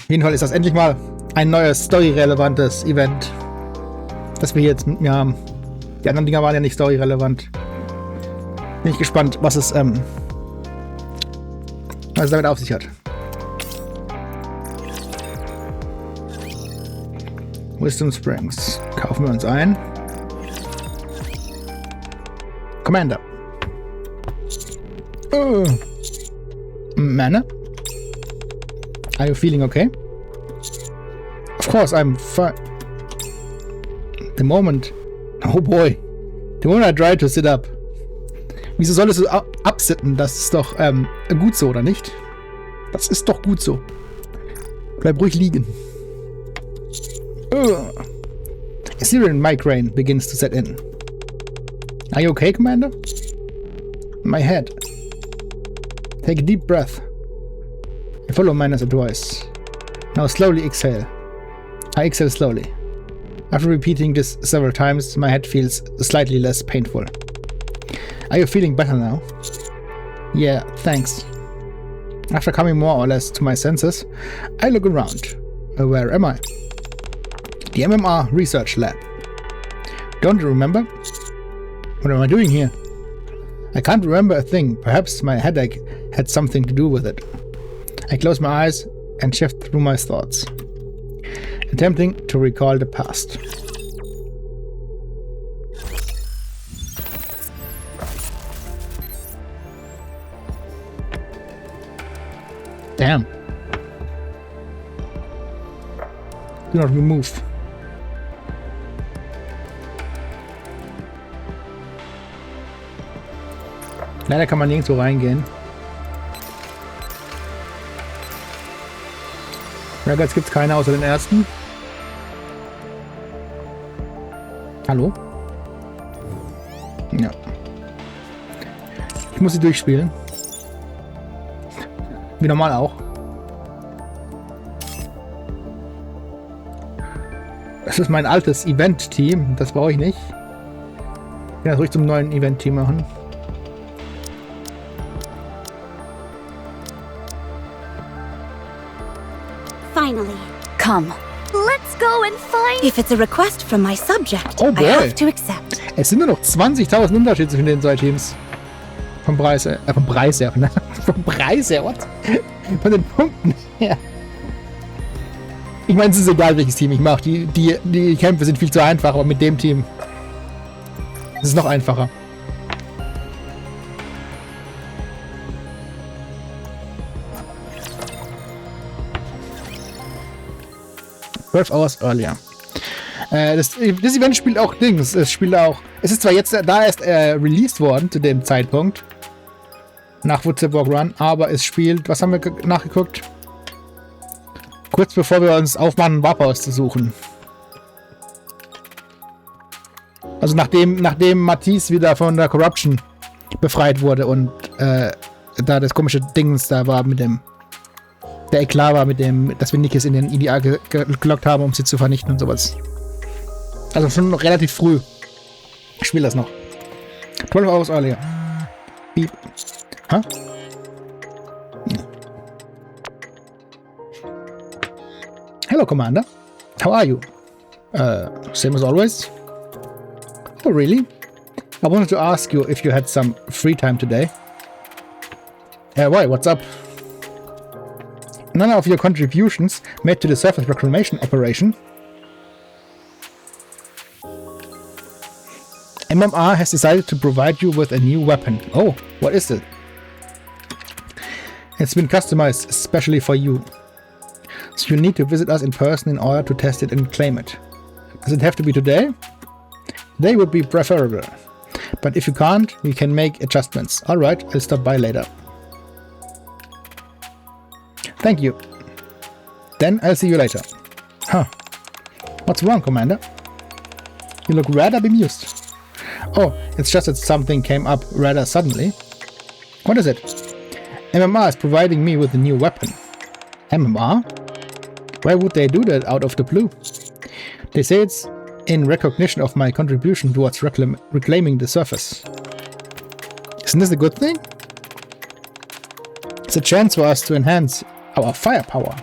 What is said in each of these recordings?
Auf jeden Fall ist das endlich mal ein neues, story-relevantes Event, das wir hier jetzt mit mir haben. Die anderen Dinger waren ja nicht story-relevant. Bin ich gespannt, was es damit auf sich hat. Wisdom Springs. Kaufen wir uns ein. Commander. Mana? Are you feeling okay? Of course, I'm fine. The moment... Oh boy. The moment I try to sit up. Wieso solltest du absitten? Das ist doch gut so, oder nicht? Das ist doch gut so. Bleib ruhig liegen. A Syrian migraine begins to set in. Are you okay, Commander? My head. Take a deep breath. And follow Miner's advice. Now slowly exhale. I exhale slowly. After repeating this several times, my head feels slightly less painful. Are you feeling better now? Yeah, thanks. After coming more or less to my senses, I look around. Where am I? The MMR Research Lab. Don't you remember? What am I doing here? I can't remember a thing. Perhaps my headache had something to do with it. I close my eyes and shift through my thoughts, attempting to recall the past. Damn. Do not remove. Leider kann man nirgendwo reingehen. Records gibt es keine außer den ersten. Hallo? Ja. Ich muss sie durchspielen. Wie normal auch. Das ist mein altes Event-Team. Das brauche ich nicht. Ich kann das ruhig zum neuen Event-Team machen. Finally. Come. Let's go and find... If it's a request from my subject, Oh boy. I have to accept. Es sind nur noch 20.000 Unterschiede zwischen den zwei Teams. Vom Preis her. Vom Preis her. Vom Preis her, what? Von den Punkten her. Ich meine, es ist egal, welches Team ich mache. Die Kämpfe sind viel zu einfach, aber mit dem Team ist es noch einfacher. Hours earlier. Das Event spielt auch Dings. Es ist zwar jetzt da erst released worden zu dem Zeitpunkt. Nach Woodstep Run, aber es spielt, was haben wir nachgeguckt? Kurz bevor wir uns aufmachen, Warp auszusuchen. Also nachdem Matisse wieder von der Corruption befreit wurde und da das komische Dings da war mit dem der Eklat war mit dem, dass wir Nikkes in den IDA gelockt haben, um sie zu vernichten und sowas. Also schon noch relativ früh. Ich spiele das noch. 12 hours earlier. Beep. Huh? Hello, Commander. How are you? Same as always. Oh, really? I wanted to ask you if you had some free time today. Why? What's up? None of your contributions made to the surface reclamation operation. MMR has decided to provide you with a new weapon. Oh, what is it? It's been customized especially for you. So you need to visit us in person in order to test it and claim it. Does it have to be today? Today would be preferable. But if you can't, we can make adjustments. Alright, I'll stop by later. Thank you. Then I'll see you later. Huh. What's wrong, Commander? You look rather bemused. Oh, it's just that something came up rather suddenly. What is it? MMR is providing me with a new weapon. MMR? Why would they do that out of the blue? They say it's in recognition of my contribution towards reclaiming the surface. Isn't this a good thing? It's a chance for us to enhance our firepower.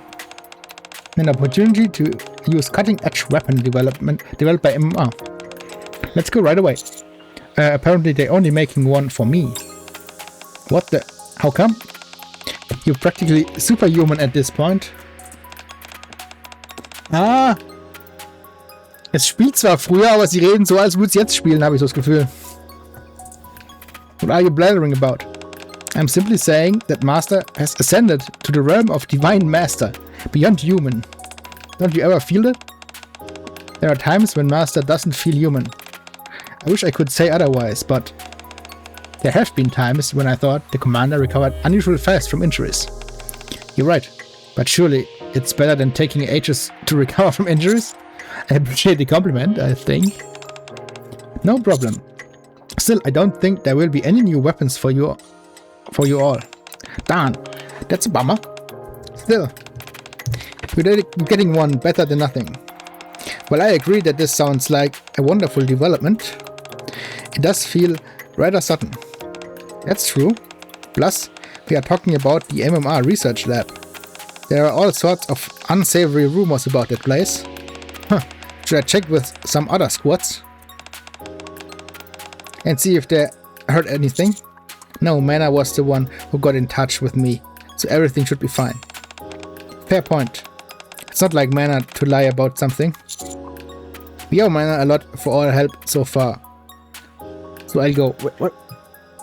An opportunity to use cutting-edge weapon developed by MMR. Let's go right away. Apparently they're only making one for me. What the? How come? You're practically superhuman at this point. Ah! Es spielt zwar früher, aber sie reden so, als würde es jetzt spielen, habe ich so das Gefühl. What are you blathering about? I'm simply saying that Master has ascended to the realm of Divine Master, beyond human. Don't you ever feel it? There are times when Master doesn't feel human. I wish I could say otherwise, but there have been times when I thought the commander recovered unusually fast from injuries. You're right, but surely it's better than taking ages to recover from injuries? I appreciate the compliment, I think. No problem. Still, I don't think there will be any new weapons for you all. Darn, that's a bummer. Still, we're getting one better than nothing. Well, I agree that this sounds like a wonderful development. It does feel rather sudden. That's true. Plus, we are talking about the MMR research lab. There are all sorts of unsavory rumors about that place. Huh. Should I check with some other squads? And see if they heard anything? No, Mana was the one who got in touch with me, so everything should be fine. Fair point. It's not like Mana to lie about something. We owe Mana a lot for all help so far. So I'll go. What?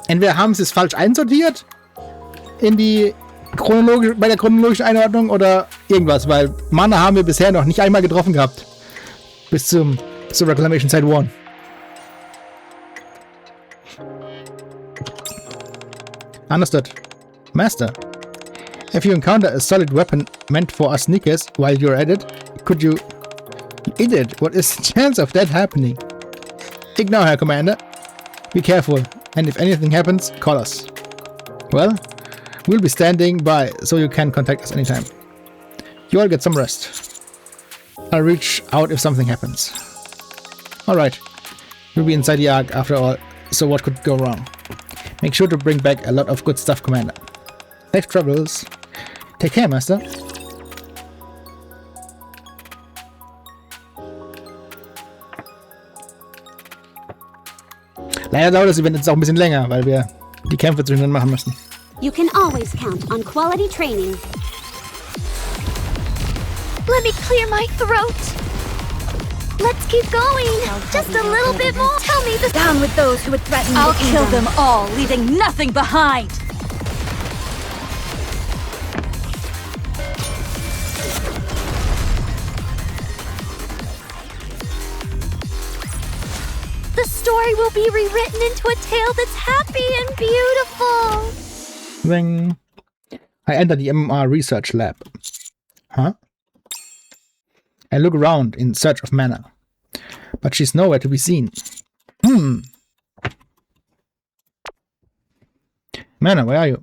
Entweder haben sie es falsch einsortiert in die bei der chronologischen Einordnung oder irgendwas, weil Mana haben wir bisher noch nicht einmal getroffen gehabt. Bis zur Reclamation Site 1. Understood. Master, if you encounter a solid weapon meant for us Nikkes while you're at it, could you... Idiot, what is the chance of that happening? Ignore her, Commander. Be careful, and if anything happens, call us. Well, we'll be standing by, so you can contact us anytime. You all get some rest. I'll reach out if something happens. Alright, we'll be inside the Ark after all, so what could go wrong? Make sure to bring back a lot of good stuff, Commander. Safe travels. Take care, Master. Leider dauert das Event jetzt auch ein bisschen länger, weil wir die Kämpfe zwischendrin machen müssen. You can always count on quality training. Let me clear my throat. Let's keep going. Just a little bit more. Tell me the... Down with those who would threaten I'll the kill kingdom. them all, leaving nothing behind. The story will be rewritten into a tale that's happy and beautiful. When I enter the MMR research lab. Huh? I look around in search of Mana, but she's nowhere to be seen. Mana, where are you?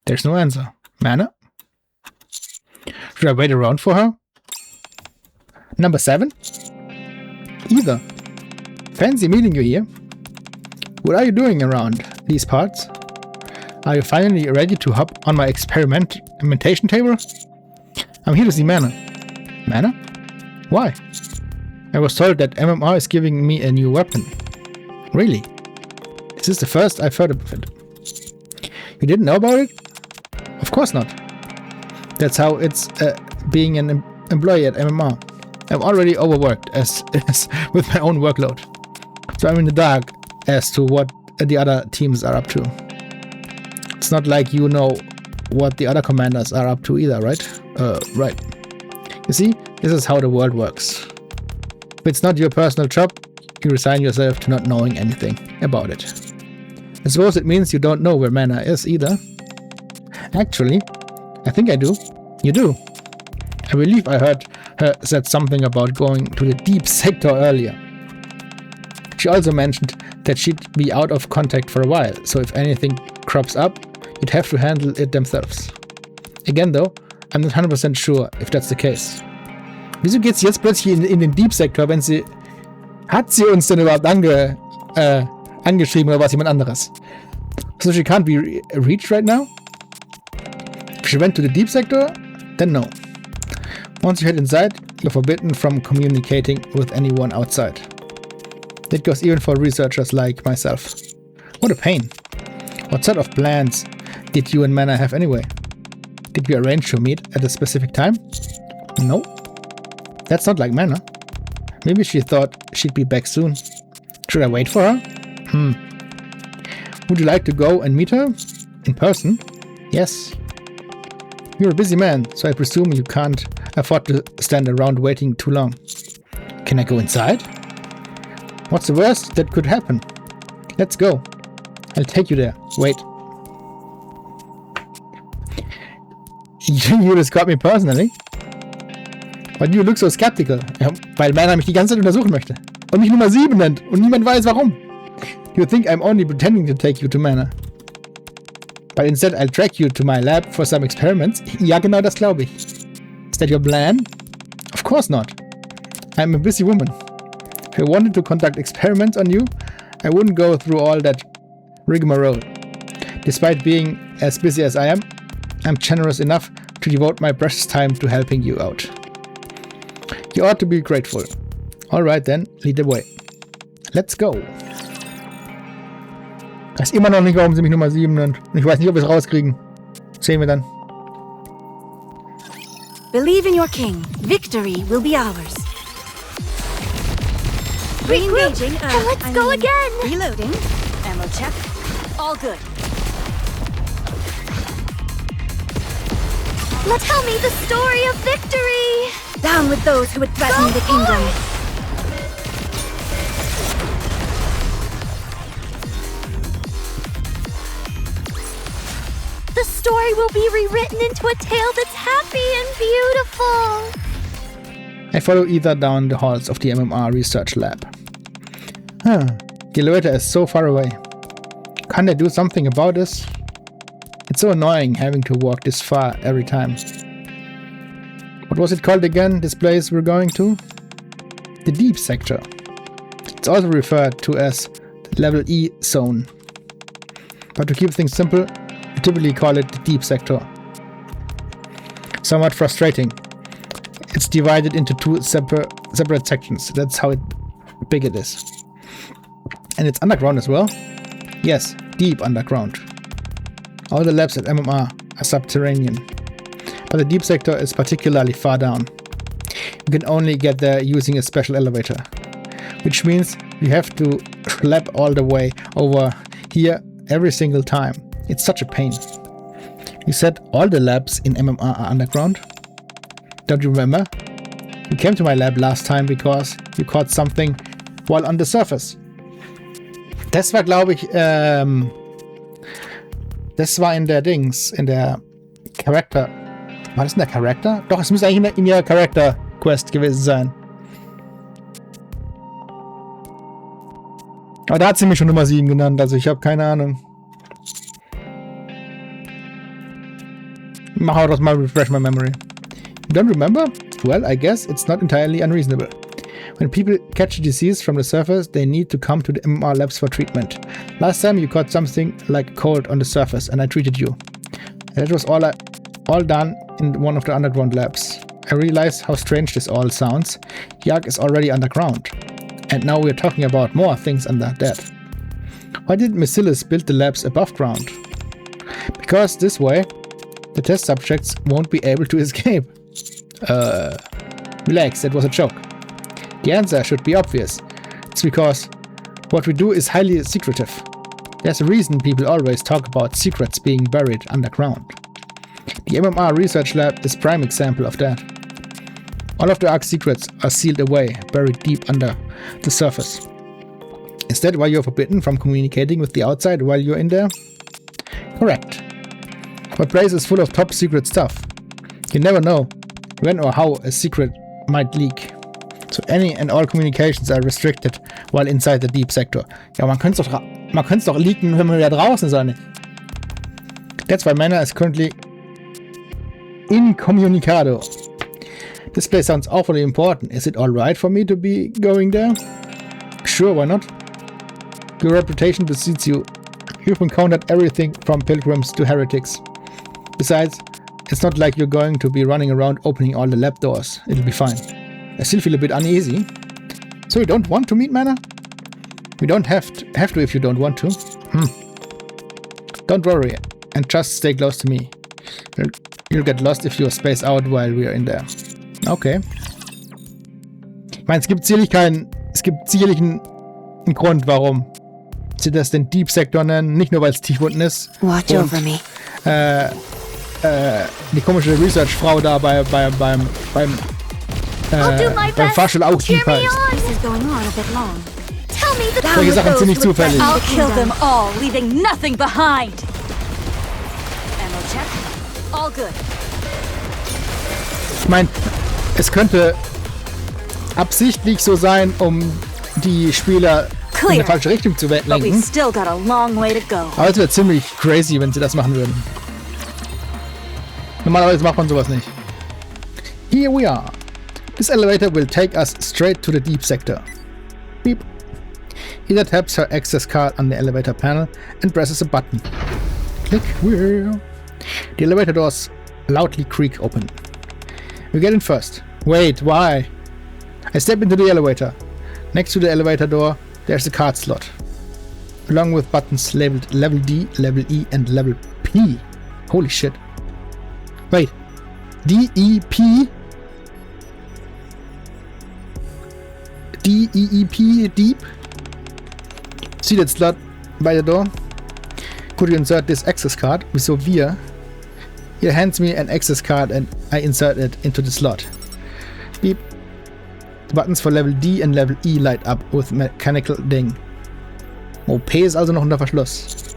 There's no answer. Mana? Should I wait around for her? Number 7? Either. Fancy meeting you here. What are you doing around these parts? Are you finally ready to hop on my experimentation table? I'm here to see Mana. Mana? Why? I was told that MMR is giving me a new weapon. Really? This is the first I've heard of it. You didn't know about it? Of course not. That's how it's being an employee at MMR. I'm already overworked as with my own workload. So I'm in the dark as to what the other teams are up to. It's not like you know what the other commanders are up to either, right? Right. You see, this is how the world works. If it's not your personal job, you resign yourself to not knowing anything about it. I suppose it means you don't know where Mana is either. Actually, I think I do. You do. I believe I heard her said something about going to the deep sector earlier. She also mentioned that she'd be out of contact for a while, so if anything crops up, you'd have to handle it themselves. Again though, I'm not 100% sure if that's the case. Wieso geht's jetzt plötzlich in den Deep Sector, wenn sie... Hat sie uns denn überhaupt angeschrieben oder was jemand anderes? So she can't be reached right now? If she went to the Deep Sector, then no. Once you head inside, you're forbidden from communicating with anyone outside. That goes even for researchers like myself. What a pain. What sort of plans did you and Mana have anyway? Did we arrange to meet at a specific time? No. That's not like Mana. Maybe she thought she'd be back soon. Should I wait for her? Would you like to go and meet her? In person? Yes. You're a busy man, so I presume you can't afford to stand around waiting too long. Can I go inside? What's the worst that could happen? Let's go. I'll take you there. Wait. You just got me personally. But you look so skeptical. Ja, weil Mana mich die ganze Zeit untersuchen möchte. Und mich Nummer 7 nennt. Und niemand weiß warum. You think I'm only pretending to take you to Mana. But instead I'll track you to my lab for some experiments. Ja, genau das glaube ich. Is that your plan? Of course not. I'm a busy woman. If I wanted to conduct experiments on you, I wouldn't go through all that rigmarole. Despite being as busy as I am, I'm generous enough to devote my precious time to helping you out. You ought to be grateful. Alright then, lead the way. Let's go. Ich weiß immer noch nicht, warum sie mich Nummer 7 nennt. Und ich weiß nicht, ob wir es rauskriegen. Sehen wir dann. Believe in your king. Victory will be ours. Re-engaging. Let's go again. Reloading. Ammo check. All good. Tell me the story of victory. Down with those who would threaten the kingdom. The story will be rewritten into a tale that's happy and beautiful. I follow Ether down the halls of the MMR research lab. The elevator is so far away. Can't I do something about this? It's so annoying having to walk this far every time. What was it called again, this place we're going to? The Deep Sector. It's also referred to as the Level E Zone. But to keep things simple, we typically call it the Deep Sector. Somewhat frustrating. It's divided into two separate sections. That's how big it is. And it's underground as well? Yes, deep underground. All the labs at MMR are subterranean. But the deep sector is particularly far down. You can only get there using a special elevator. Which means you have to schlep all the way over here every single time. It's such a pain. You said all the labs in MMR are underground? Don't you remember? You came to my lab last time because you caught something while on the surface. Das war, glaube ich, das war in der Dings, in der Character. War das in der Character? Doch, es müsste eigentlich in ihrer Character Quest gewesen sein. Aber da hat sie mich schon Nummer 7 genannt, also ich habe keine Ahnung. Mach auch das mal refresh my memory. You don't remember? Well, I guess it's not entirely unreasonable. When people catch a disease from the surface, they need to come to the MMR labs for treatment. Last time you caught something like a cold on the surface and I treated you. And that was all done in one of the underground labs. I realize how strange this all sounds. Yark is already underground. And now we're talking about more things under that. Why did Bacillus build the labs above ground? Because this way, the test subjects won't be able to escape. Relax, that was a joke. The answer should be obvious. It's because what we do is highly secretive. There's a reason people always talk about secrets being buried underground. The MMR research lab is a prime example of that. All of the ARC secrets are sealed away, buried deep under the surface. Is that why you're forbidden from communicating with the outside while you're in there? Correct. My place is full of top secret stuff. You never know when or how a secret might leak. So any and all communications are restricted while inside the deep sector. Ja, man könnte es doch leaken, wenn man da draußen ist, oder nicht? That's why Mana is currently incommunicado. This place sounds awfully important. Is it alright for me to be going there? Sure, why not? Your reputation precedes you. You've encountered everything from pilgrims to heretics. Besides, It's not like you're going to be running around opening all the lab doors. It'll be fine. I still feel a bit uneasy. So you don't want to meet Mana? We don't have to if you don't want to. Don't worry and just stay close to me. You'll get lost if you're spaced out while we're in there. Okay. Ich meine, es gibt sicherlich einen Grund, warum sie das den Deep Sector nennen. Nicht nur, weil es tief unten ist. Watch over me. Die komische Research-Frau da beim Fahrstuhl auch tief heißt. This is going on a bit long. Tell me the Solche Sachen sind nicht zufällig. I'll kill them all, leaving nothing behind. Ammo check. All good. Ich meine, es könnte absichtlich so sein, um die Spieler in eine falsche Richtung zu But we've lenken. still got a long way to go. Aber es wäre ziemlich crazy, wenn sie das machen würden. Normalerweise macht man sowas nicht. Here we are. This elevator will take us straight to the deep sector. Beep. Ida taps her access card on the elevator panel and presses a button. Click. The elevator doors loudly creak open. We get in first. Wait, why? I step into the elevator. Next to the elevator door, there's a card slot, along with buttons labeled Level D, Level E, and Level P. Holy shit. Wait. D-E-P? D-E-E-P, deep? See that slot by the door? Could you insert this access card? Wieso wir? He hands me an access card and I insert it into the slot. Beep. The buttons for Level D and Level E light up with mechanical ding. Oh, P ist also noch unter Verschluss.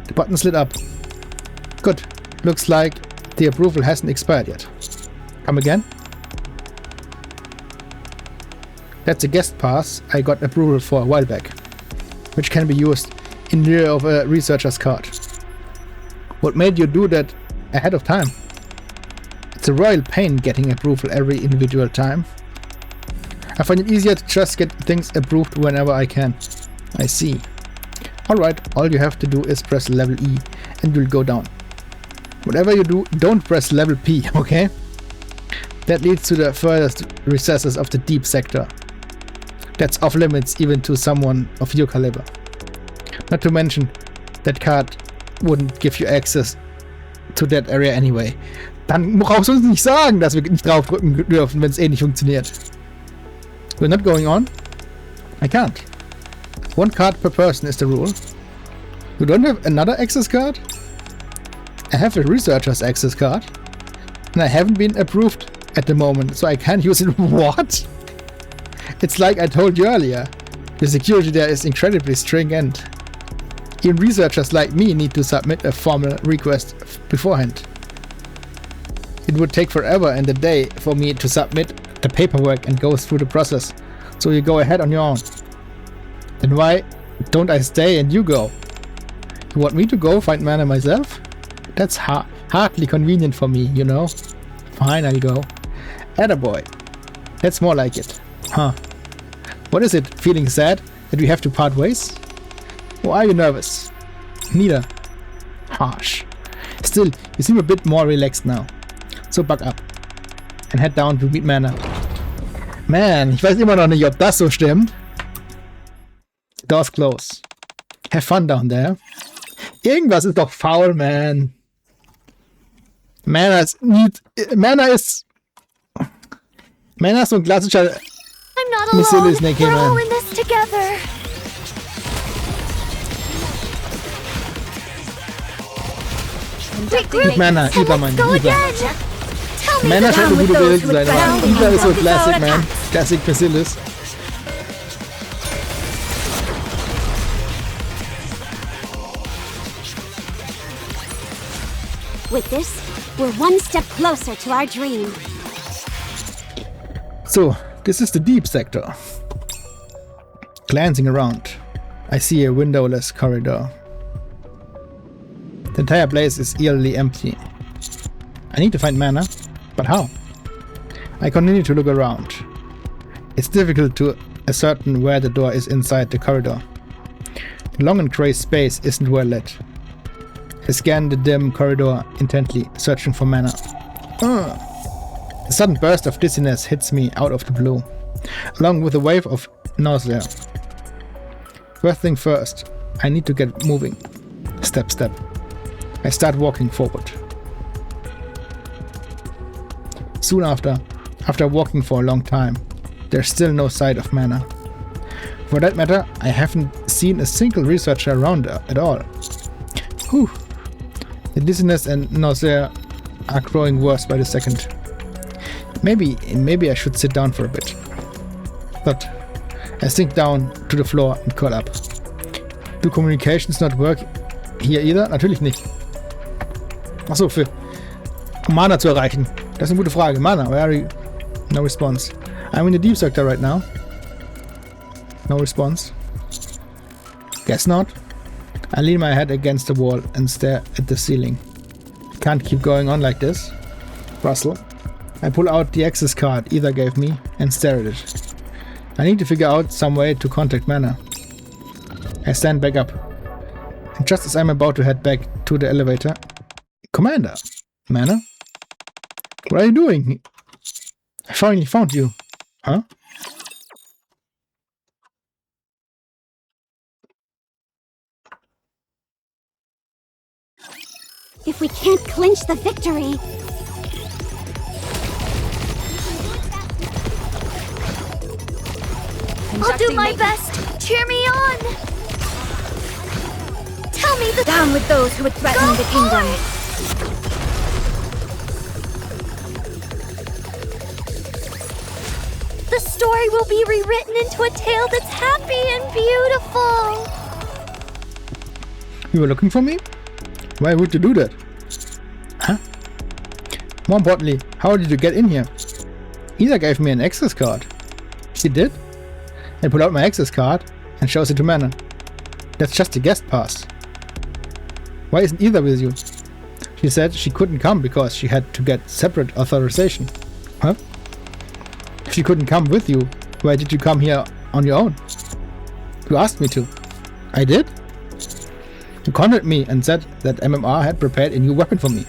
The buttons lit up. Good. Looks like the approval hasn't expired yet. Come again? That's a guest pass I got approval for a while back, which can be used in lieu of a researcher's card. What made you do that ahead of time? It's a royal pain getting approval every individual time. I find it easier to just get things approved whenever I can. I see. Alright, all you have to do is press level E and you'll go down. Whatever you do, don't press level P, okay? That leads to the furthest recesses of the deep sector. That's off limits even to someone of your caliber. Not to mention, that card wouldn't give you access to that area anyway. Dann brauchst du uns nicht sagen, dass wir nicht draufdrücken dürfen, wenn es eh nicht funktioniert. We're not going on? I can't. One card per person is the rule. You don't have another access card? I have a researcher's access card. And I haven't been approved at the moment, so I can't use it. What? It's like I told you earlier. The security there is incredibly stringent. Even researchers like me need to submit a formal request beforehand. It would take forever and a day for me to submit the paperwork and go through the process. So you go ahead on your own. Then why don't I stay and you go? You want me to go find Mana myself? That's hardly convenient for me, you know? Fine, I'll go. Attaboy. That's more like it. Huh. What is it? Feeling sad that we have to part ways? Or are you nervous? Neither. Harsh. Still, you seem a bit more relaxed now. So buck up. And head down to meet Mana. Man, ich weiß immer noch nicht, ob das so stimmt. Doors close. Have fun down there. Irgendwas ist doch faul, man. Mana ist so ein klassischer I'm not Missile alone. is Nikke, We're all man. in this together. Mit Mana, Ida, Mann, Go Ida. again. Tell me Mana the scheint eine with gute those Wähle zu who sein, would aber drown Ida ist so without Classic, man. attacks. Classic Basilis. With this, we're one step closer to our dream. So, this is the deep sector. Glancing around, I see a windowless corridor. The entire place is eerily empty. I need to find Mana, but how? I continue to look around. It's difficult to ascertain where the door is inside the corridor. The long and grey space isn't well lit. I scan the dim corridor intently, searching for mana. A sudden burst of dizziness hits me out of the blue, along with a wave of nausea. First thing first, I need to get moving. Step, step. I start walking forward. Soon after walking for a long time, there's still no sight of mana. For that matter, I haven't seen a single researcher around at all. Whew. The dizziness and nausea are growing worse by the second. Maybe I should sit down for a bit. But I sink down to the floor and curl up. Do communications not work hier either? Natürlich nicht. Achso, um Mana zu erreichen. Das ist eine gute Frage. Mana, where are you? No response. I'm in the deep sector right now. No response. Guess not. I lean my head against the wall and stare at the ceiling. Can't keep going on like this. Rustle. I pull out the access card Ether gave me and stare at it. I need to figure out some way to contact Mana. I stand back up. And just as I'm about to head back to the elevator... Commander! Mana? What are you doing? I finally found you. Huh? If we can't clinch the victory... I'll do my best. Cheer me on. Tell me the... Down with those who would threaten the kingdom. The story will be rewritten into a tale that's happy and beautiful. You were looking for me? Why would you do that? Huh? More importantly, how did you get in here? Ether gave me an access card. She did? I pull out my access card and shows it to Mana. That's just a guest pass. Why isn't Ether with you? She said she couldn't come because she had to get separate authorization. Huh? If she couldn't come with you, why did you come here on your own? You asked me to. I did? You contacted me and said that MMR had prepared a new weapon for me.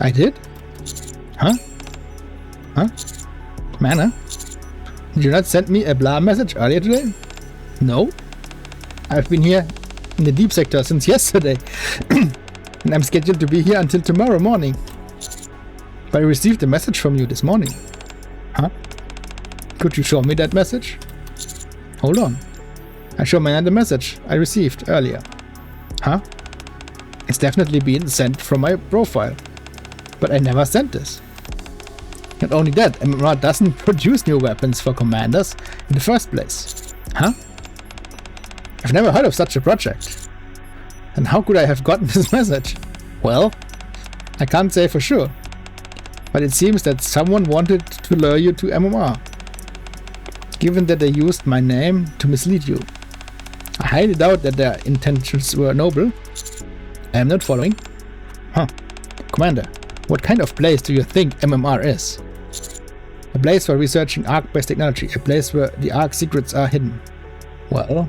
I did? Huh? Huh? Mana? Did you not send me a blah message earlier today? No. I've been here in the deep sector since yesterday. And I'm scheduled to be here until tomorrow morning. But I received a message from you this morning. Huh? Could you show me that message? Hold on. I show Mana the message I received earlier. Huh? It's definitely been sent from my profile. But I never sent this. Not only that, MMR doesn't produce new weapons for commanders in the first place. Huh? I've never heard of such a project. And how could I have gotten this message? Well, I can't say for sure. But it seems that someone wanted to lure you to MMR. Given that they used my name to mislead you. I highly doubt that their intentions were noble. I am not following. Huh. Commander, what kind of place do you think MMR is? A place for researching Ark-based technology, a place where the Ark secrets are hidden. Well,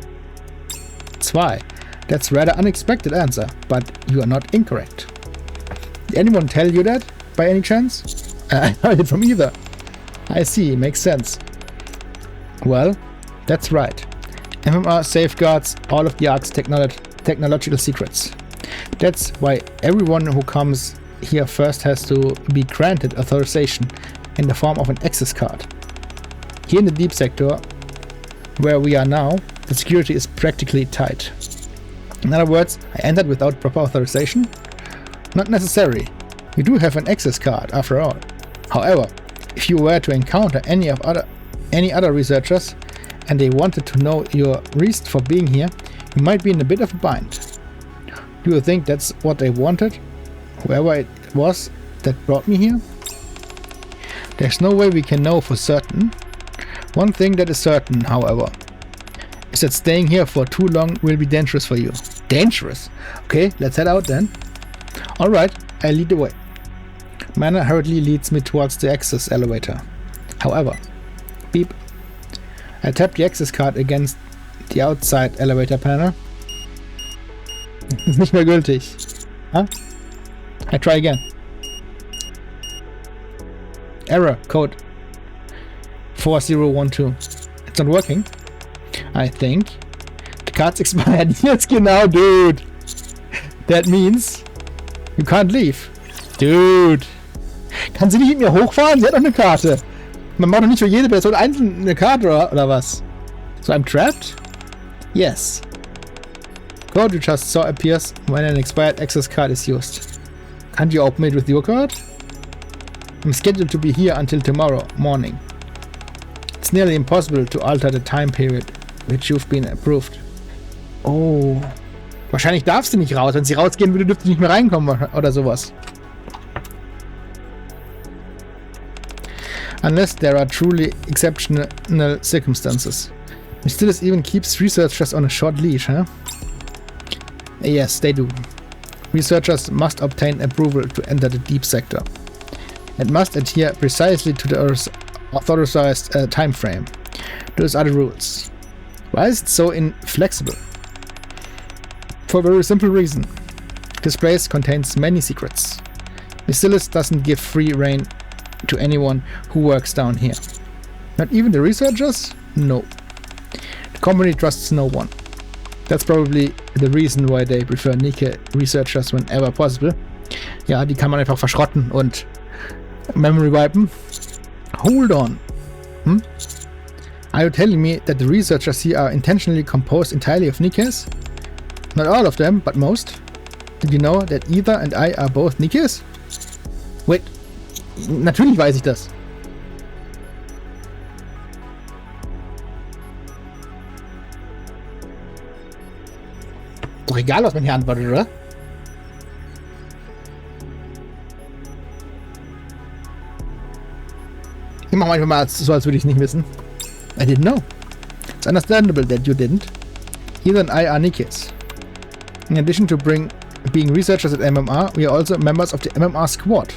that's why. That's a rather unexpected answer, but you are not incorrect. Did anyone tell you that, by any chance? I heard it from Ether. I see, makes sense. Well, that's right. MMR safeguards all of the Ark's technological secrets. That's why everyone who comes here first has to be granted authorization in the form of an access card. Here in the deep sector, where we are now, the security is practically tight. In other words, I entered without proper authorization? Not necessary. You do have an access card, after all. However, if you were to encounter any other researchers and they wanted to know your reason for being here, you might be in a bit of a bind. Do you think that's what they wanted? Whoever it was that brought me here? There's no way we can know for certain. One thing that is certain, however, is that staying here for too long will be dangerous for you. Dangerous? Okay, let's head out then. Alright, I lead the way. Mana hurriedly leads me towards the access elevator. However, beep. I tap the access card against the outside elevator panel. Ist nicht mehr gültig. Huh? I try again. Error code 4012. It's not working. I think the card's expired. Yes, genau, dude. That means you can't leave. Dude. Kann sie nicht mit mir hochfahren? Sie hat doch eine Karte. Man braucht doch nicht für jede Person einzeln eine Karte oder was? So I'm trapped? Yes. Code you just saw appears when an expired access card is used. Can't you open it with your card? I'm scheduled to be here until tomorrow morning. It's nearly impossible to alter the time period which you've been approved. Oh. Wahrscheinlich darfst du nicht raus. Wenn sie rausgehen würde, dürfte sie nicht mehr reinkommen oder sowas. Unless there are truly exceptional circumstances. Mystilus even keeps researchers on a short leash, huh? Yes, they do. Researchers must obtain approval to enter the deep sector. It must adhere precisely to the authorized time frame. Those are the rules. Why is it so inflexible? For a very simple reason. This place contains many secrets. Mystilus doesn't give free rein to anyone who works down here. Not even the researchers? No. The company trusts no one. That's probably the reason why they prefer Nikke researchers whenever possible. Ja, die kann man einfach verschrotten und Memory wipen. Hold on. Are you telling me that the researchers here are intentionally composed entirely of Nikkes? Not all of them, but most. Did you know that Ether and I are both Nikkes? Wait. Natürlich weiß ich das. Doch egal, was man hier antwortet, oder? Ich mach manchmal mal so, als würde ich es nicht wissen. I didn't know. It's understandable that you didn't. Ether and I are Nikkes. In addition to being researchers at MMR, we are also members of the MMR squad.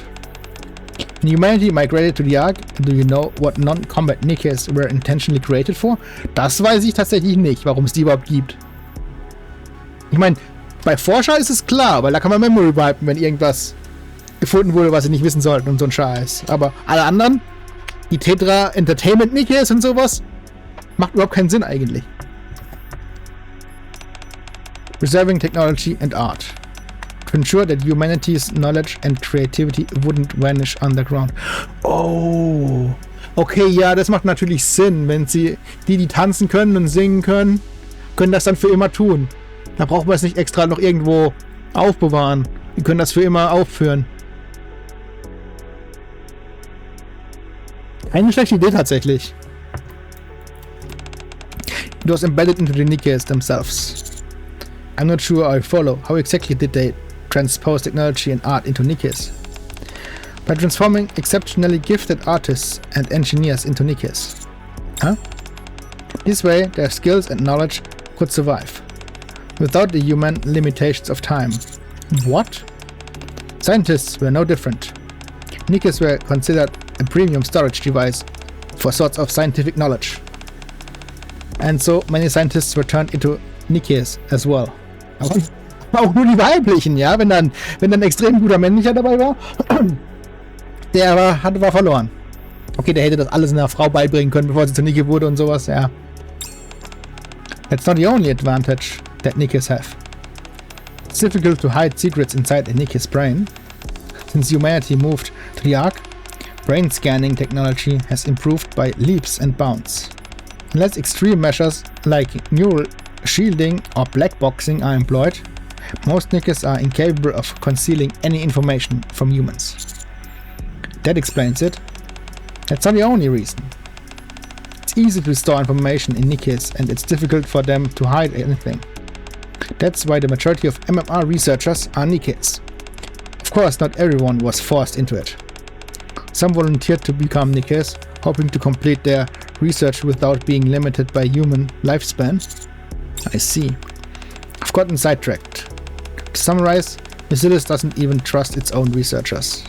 When humanity migrated to the Ark, do you know what non-combat Nikkes were intentionally created for? Das weiß ich tatsächlich nicht, warum es die überhaupt gibt. Ich meine, bei Forscher ist es klar, weil da kann man Memory wipen, wenn irgendwas gefunden wurde, was sie nicht wissen sollten und so ein Scheiß. Aber alle anderen, die Tetra Entertainment Nikkes und sowas, macht überhaupt keinen Sinn eigentlich. Preserving technology and art. To ensure that humanity's knowledge and creativity wouldn't vanish underground. Oh. Okay, ja, das macht natürlich Sinn. Wenn sie, die tanzen können und singen können, können das dann für immer tun. Da braucht man es nicht extra noch irgendwo aufbewahren. Die können das für immer aufführen. Keine schlechte Idee tatsächlich. It was embedded into the Nikkes themselves. I'm not sure I follow. How exactly did they transpose technology and art into Nikkes? By transforming exceptionally gifted artists and engineers into Nikkes. Huh? This way, their skills and knowledge could survive, without the human limitations of time. What? Scientists were no different. Nikkes were considered a premium storage device for sorts of scientific knowledge. And so many scientists were turned into Nikkes as well. Aber auch nur die weiblichen, ja? Wenn dann ein extrem guter männlicher dabei war, der war verloren. Okay, der hätte das alles einer Frau beibringen können, bevor sie zur Nikke wurde und sowas, ja. That's not the only advantage that Nikkes have. It's difficult to hide secrets inside a Nikke's brain. Since humanity moved to the Ark, brain scanning technology has improved by leaps and bounds. Unless extreme measures like neural shielding or black boxing are employed, most Nikkes are incapable of concealing any information from humans. That explains it. That's not the only reason. It's easy to store information in Nikkes and it's difficult for them to hide anything. That's why the majority of MMR researchers are Nikkes. Of course, not everyone was forced into it. Some volunteered to become Nikkes, hoping to complete their research without being limited by human lifespan. I see. I've gotten sidetracked. To summarize, Mystilus doesn't even trust its own researchers.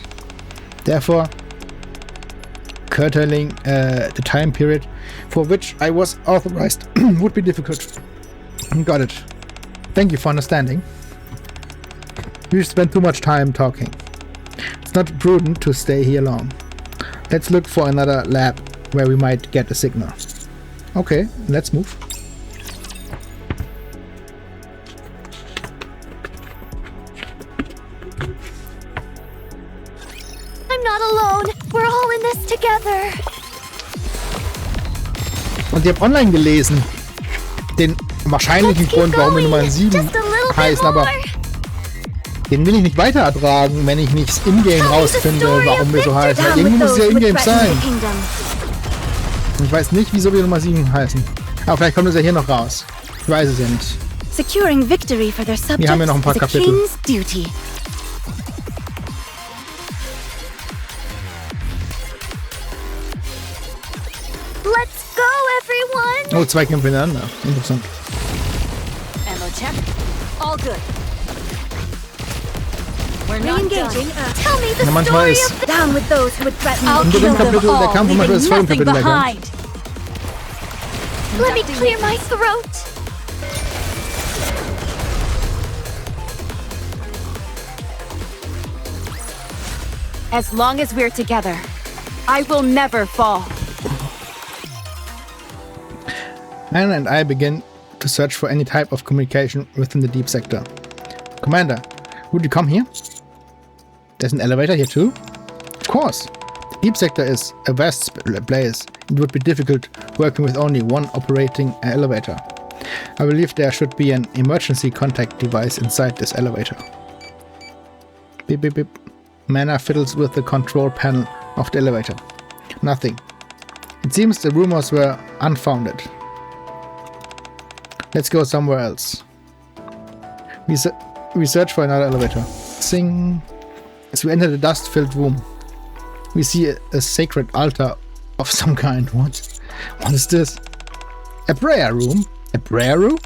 Therefore, curtailing the time period for which I was authorized would be difficult. Got it. Thank you for understanding. We spent too much time talking. It's not prudent to stay here long. Let's look for another lab where we might get a signal. Okay, let's move. I'm not alone. We're all in this together. Und ich habe online gelesen, den wahrscheinlichen Grund, warum wir Nummer 7 heißen, aber den will ich nicht weiter ertragen, wenn ich nicht in-game rausfinde, warum wir so heißen. Weil irgendwo muss es ja in-game sein. Ich weiß nicht, wieso wir Nummer 7 heißen. Aber vielleicht kommt es ja hier noch raus. Ich weiß es ja nicht. Securing victory for their subjects Hier haben wir noch ein paar is a Kapitel. king's duty. Let's go, everyone. Oh, 2 Kämpfe ineinander. Interessant. Ammo check. All good. We're not Re-engaging. done. Tell me the Ja, manchmal story ist of Down with those who would threaten I'll Unter kill dem them Kapitel, der all, Kampf manchmal leaving ist voll im nothing Kapitel weg. Ja. behind. Let me clear my throat. As long as we're together, I will never fall. Anna and I begin to search for any type of communication within the deep sector. Commander, would you come here? There's an elevator here too? Of course. The deep sector is a vast place. It would be difficult working with only one operating elevator. I believe there should be an emergency contact device inside this elevator. Beep beep beep. Mana fiddles with the control panel of the elevator. Nothing. It seems the rumors were unfounded. Let's go somewhere else. We search for another elevator. Sing. As we enter the dust-filled room, we see a sacred altar of some kind. What? What is this? A prayer room? A prayer room?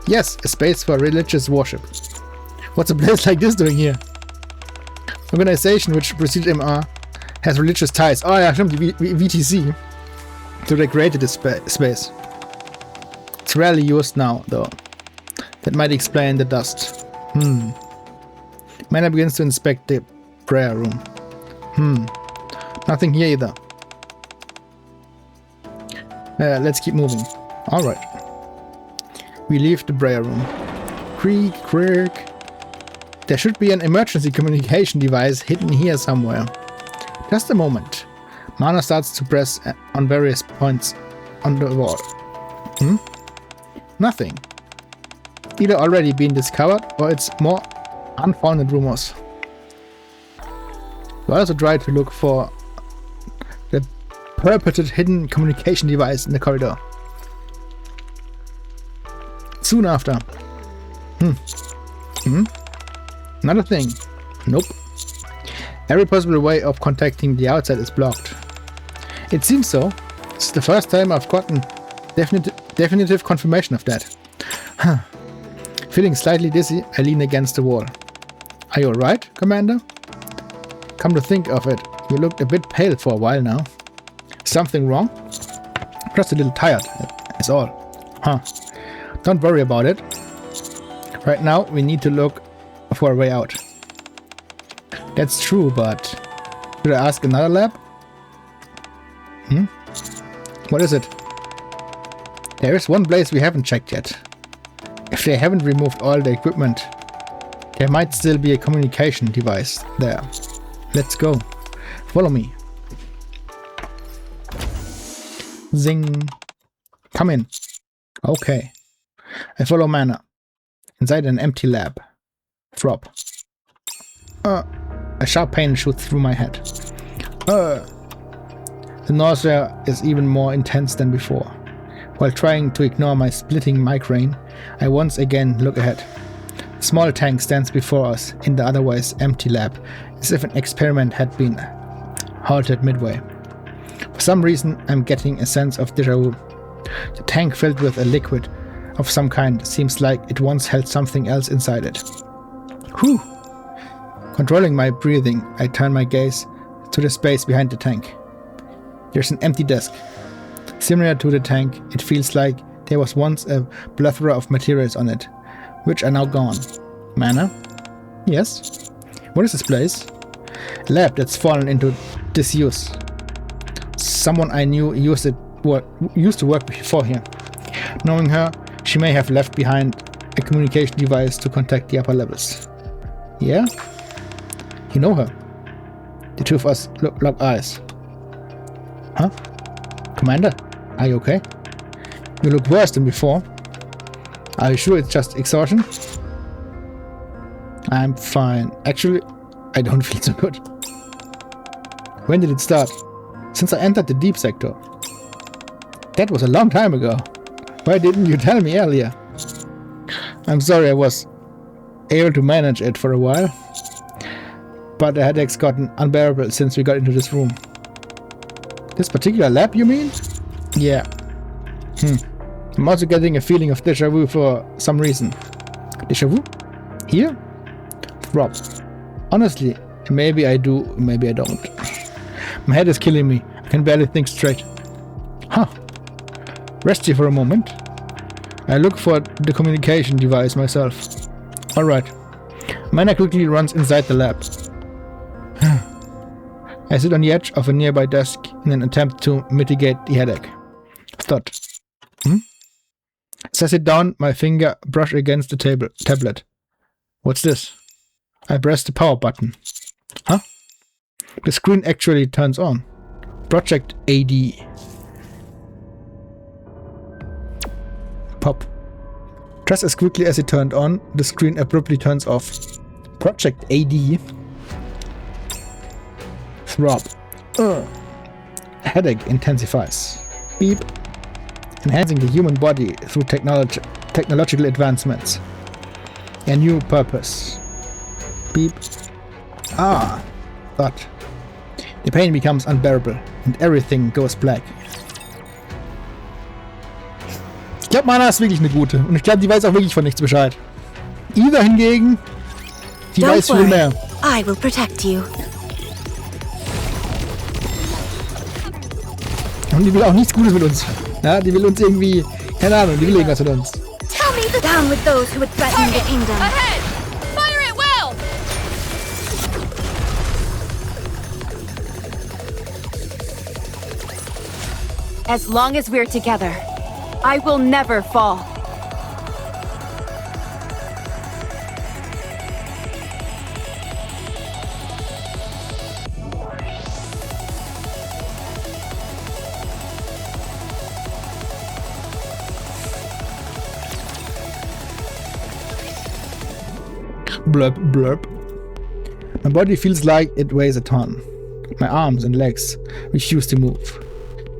Yes, a space for religious worship. What's a place like this doing here? Organization which preceded MR has religious ties. Oh yeah, stimmt, die VTC. So they created this space. It's rarely used now, though. That might explain the dust. Mana begins to inspect the prayer room. Nothing here either. Let's keep moving. Alright. We leave the prayer room. Creak, creak. There should be an emergency communication device hidden here somewhere. Just a moment. Mana starts to press on various points on the wall. Nothing. Either already been discovered or it's more unfounded rumors. We also try to look for the purported hidden communication device in the corridor. Soon after. Another thing. Nope. Every possible way of contacting the outside is blocked. It seems so. It's the first time I've gotten definitive confirmation of that. Feeling slightly dizzy, I lean against the wall. Are you alright, Commander? Come to think of it, you looked a bit pale for a while now. Something wrong? Just a little tired, is all. Don't worry about it. Right now, we need to look for a way out. That's true, but should I ask another lab? What is it? There is one place we haven't checked yet. If they haven't removed all the equipment, there might still be a communication device there. Let's go. Follow me. Zing. Come in. Okay. I follow Mana. Inside an empty lab. Throb. A sharp pain shoots through my head. The nausea is even more intense than before. While trying to ignore my splitting migraine, I once again look ahead. A small tank stands before us in the otherwise empty lab, as if an experiment had been halted midway. For some reason, I'm getting a sense of déjà vu. The tank filled with a liquid of some kind seems like it once held something else inside it. Whew! Controlling my breathing, I turn my gaze to the space behind the tank. There's an empty desk. Similar to the tank, it feels like there was once a plethora of materials on it, which are now gone. Mana? Yes? What is this place? A lab that's fallen into disuse. Someone I knew used to work before here. Knowing her, she may have left behind a communication device to contact the upper levels. Yeah? You know her. The two of us lock eyes. Huh? Commander, are you okay? You look worse than before. Are you sure it's just exhaustion? I'm fine. Actually, I don't feel so good. When did it start? Since I entered the deep sector. That was a long time ago. Why didn't you tell me earlier? I'm sorry I was able to manage it for a while. But the headache's gotten unbearable since we got into this room. This particular lab, you mean? Yeah. I'm also getting a feeling of déjà vu for some reason. Déjà vu? Here? Throb. Honestly, maybe I do, maybe I don't. My head is killing me. I can barely think straight. Huh. Rest here for a moment. I look for the communication device myself. Alright. Mana quickly runs inside the lab. I sit on the edge of a nearby desk in an attempt to mitigate the headache. Thought. As I sit down, my finger brush against the tablet. What's this? I press the power button. Huh? The screen actually turns on. Project AD. Pop. Just as quickly as it turned on, the screen abruptly turns off. Project AD. Throb. Headache intensifies. Beep. Enhancing the human body through technological advancements. A new purpose. Beep. Thought. The pain becomes unbearable and everything goes black. Ich glaube, Mana ist wirklich eine gute. Und ich glaube, die weiß auch wirklich von nichts Bescheid. Ida hingegen, die weiß viel mehr. I will protect you. Und die will auch nichts Gutes mit uns. Ja, die will uns irgendwie, keine Ahnung, die will irgendwas mit uns. Tell me down with those who would threaten the kingdom. Ahead! Fire it well! As long as we're together, I will never fall. Blurp, blurp. My body feels like it weighs a ton. My arms and legs refuse to move.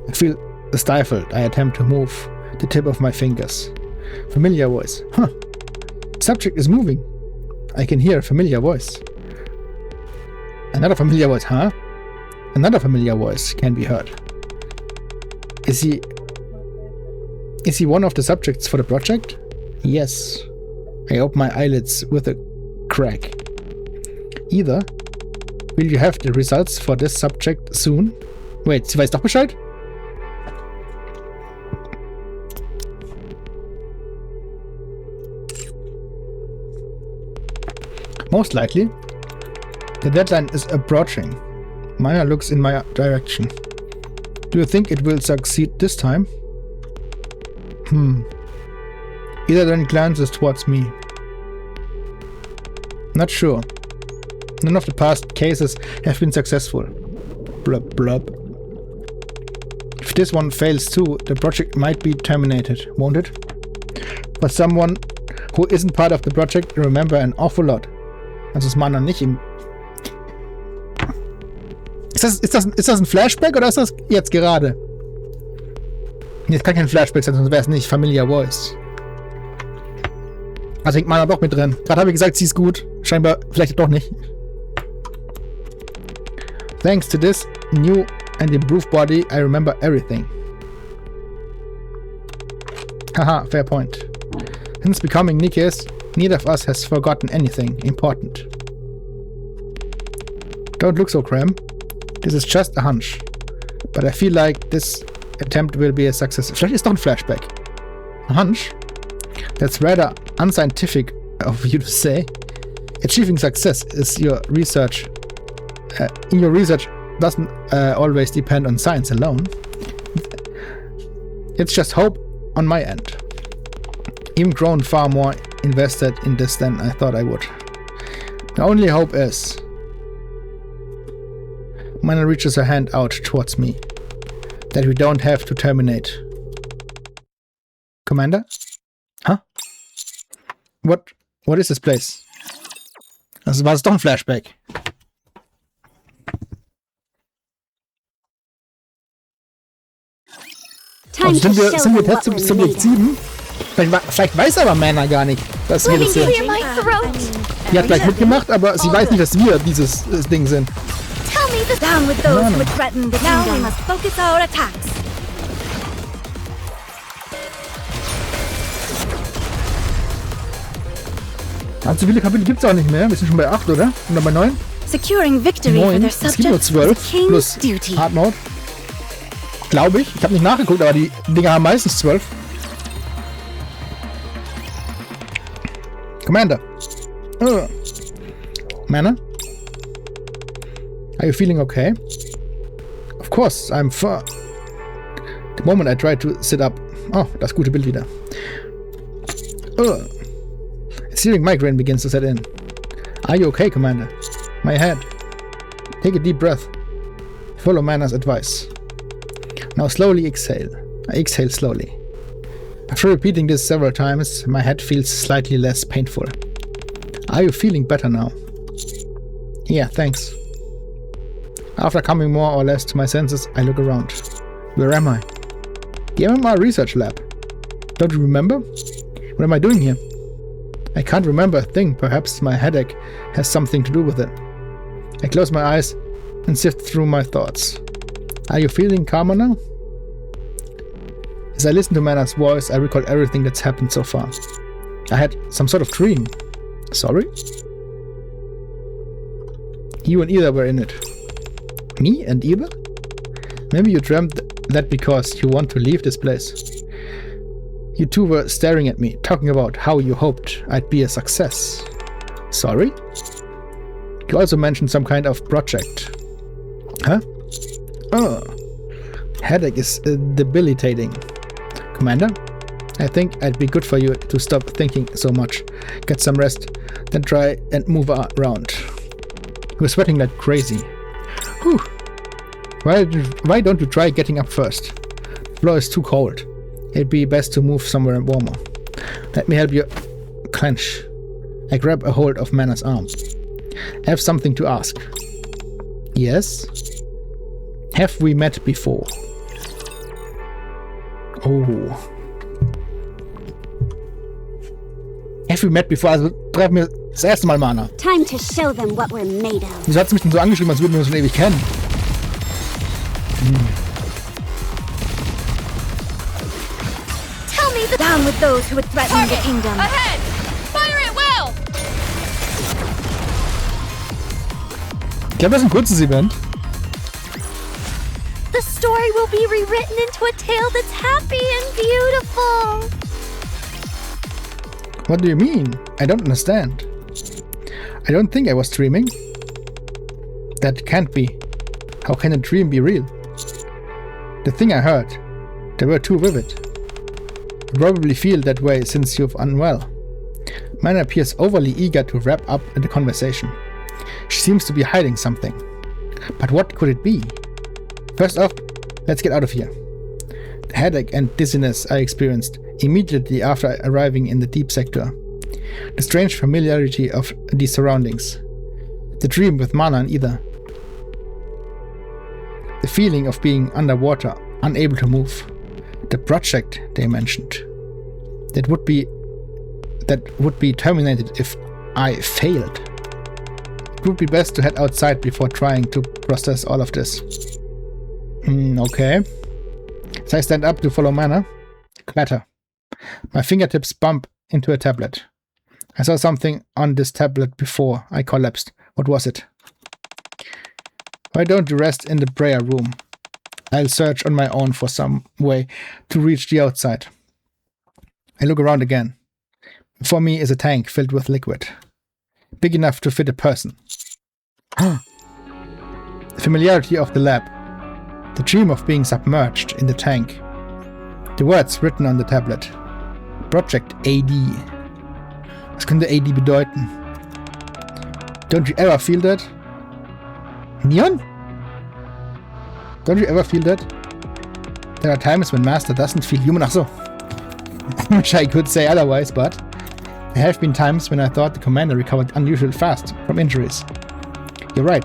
I feel stifled. I attempt to move the tip of my fingers. Familiar voice. Huh. Subject is moving. I can hear a familiar voice. Another familiar voice, huh? Another familiar voice can be heard. Is he one of the subjects for the project? Yes. I open my eyelids with a crack. Either. Will you have the results for this subject soon? Wait, sie weiß doch Bescheid? Most likely. The deadline is approaching. Maya looks in my direction. Do you think it will succeed this time? Either then glances towards me. Not sure. None of the past cases have been successful. Blub blub. If this one fails too, the project might be terminated, won't it? But someone who isn't part of the project remember an awful lot. Also ist Mana nicht im... Ist das ein Flashback oder ist das jetzt gerade? Nee, es kann kein Flashback sein, sonst wäre es nicht Familiar Voice. Also hängt Mana doch mit drin. Gerade habe ich gesagt, sie ist gut. Scheinbar vielleicht doch nicht. Thanks to this new and improved body, I remember everything. Haha, fair point. Since becoming Nikke's, neither of us has forgotten anything important. Don't look so cram. This is just a hunch. But I feel like this attempt will be a success. Vielleicht ist doch ein Flashback. A hunch? That's rather unscientific of you to say. Achieving success is your research. In your research doesn't always depend on science alone. It's just hope on my end. Even grown far more invested in this than I thought I would. The only hope is... Mana reaches her hand out towards me. That we don't have to terminate. Commander? Huh? What is this place? Das war doch ein Flashback. Also sind wir jetzt zu Subjekt 7? Vielleicht weiß aber Mana gar nicht, dass wir das sind. Die hat gleich mitgemacht, aber sie weiß nicht, dass wir dieses Ding sind. Down with those who would threaten the kingdom. Now we must focus our attacks. So viele Kapitel gibt es auch nicht mehr. Wir sind schon bei 8, oder? Oder bei 9? Securing victory for 9. their Es gibt nur subjects 12 plus duty. Hard Mode. Glaube ich. Ich habe nicht nachgeguckt, aber die Dinger haben meistens 12. Commander. Mana? Are you feeling okay? Of course, I'm fine. The moment I try to sit up. Oh, das gute Bild wieder. A searing migraine begins to set in. Are you okay, Commander? My head. Take a deep breath. Follow Mana's advice. Now slowly exhale. I exhale slowly. After repeating this several times, my head feels slightly less painful. Are you feeling better now? Yeah, thanks. After coming more or less to my senses, I look around. Where am I? The MMR research lab. Don't you remember? What am I doing here? I can't remember a thing. Perhaps my headache has something to do with it. I close my eyes and sift through my thoughts. Are you feeling calmer now? As I listen to Mana's voice, I recall everything that's happened so far. I had some sort of dream. Sorry? You and Ida were in it. Me and Ida? Maybe you dreamt that because you want to leave this place. You two were staring at me, talking about how you hoped I'd be a success. Sorry? You also mentioned some kind of project. Huh? Oh. Headache is debilitating. Commander? I think it'd be good for you to stop thinking so much. Get some rest, then try and move around. You're sweating like crazy. Whew. Why don't you try getting up first? The floor is too cold. It'd be best to move somewhere warmer. Let me help you clench. I grab a hold of Mana's arm. I have something to ask. Yes? Have we met before? Oh. Have we met before? Also treffen wir das erste Mal, Mana. Time to show them what we're made of. Wieso hat sie mich denn so angeschrieben, als würden wir uns schon ewig kennen? Down with those who would threaten the kingdom. Ahead! Fire at will! Ich glaube, das ist ein kurzes Event. The story will be rewritten into a tale that's happy and beautiful. What do you mean? I don't understand. I don't think I was dreaming. That can't be. How can a dream be real? The thing I heard, they were too vivid. You probably feel that way since you've unwell. Mana appears overly eager to wrap up the conversation. She seems to be hiding something. But what could it be? First off, let's get out of here. The headache and dizziness I experienced immediately after arriving in the deep sector. The strange familiarity of these surroundings. The dream with Mana and Ida. The feeling of being underwater, unable to move. The project they mentioned. That would be terminated if I failed. It would be best to head outside before trying to process all of this. Okay. So I stand up to follow Mana. Clatter. My fingertips bump into a tablet. I saw something on this tablet before I collapsed. What was it? Why don't you rest in the prayer room? I'll search on my own for some way to reach the outside. I look around again. Before me is a tank filled with liquid. Big enough to fit a person. The familiarity of the lab. The dream of being submerged in the tank. The words written on the tablet. Project AD. Was könnte AD bedeuten? Don't you ever feel that? Neon? Don't you ever feel that? There are times when Master doesn't feel human. Ach so. I wish I could say otherwise, but there have been times when I thought the commander recovered unusually fast from injuries. You're right,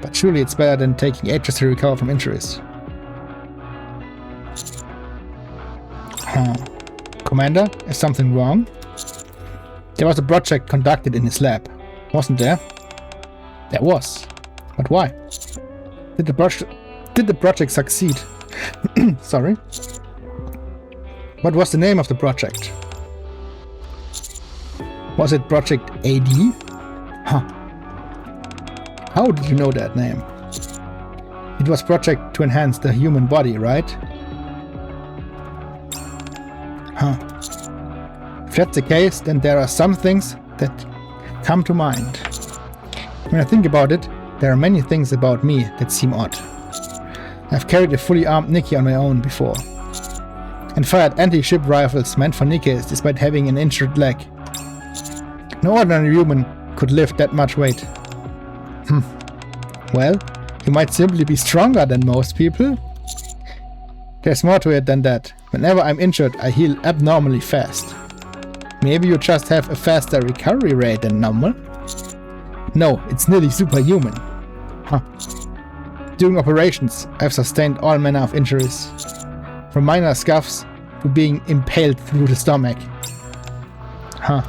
but surely it's better than taking ages to recover from injuries. Commander, is something wrong? There was a project conducted in his lab, wasn't there? There was. But why? Did the project succeed? Sorry. What was the name of the project? Was it Project AD? Huh. How did you know that name? It was project to enhance the human body, right? Huh. If that's the case, then there are some things that come to mind. When I think about it, there are many things about me that seem odd. I've carried a fully armed Nikke on my own before, and fired anti-ship rifles meant for Nikkes despite having an injured leg. No ordinary human could lift that much weight. Well, you might simply be stronger than most people. There's more to it than that. Whenever I'm injured, I heal abnormally fast. Maybe you just have a faster recovery rate than normal? No, it's nearly superhuman. Huh. During operations, I've sustained all manner of injuries. From minor scuffs to being impaled through the stomach. Huh.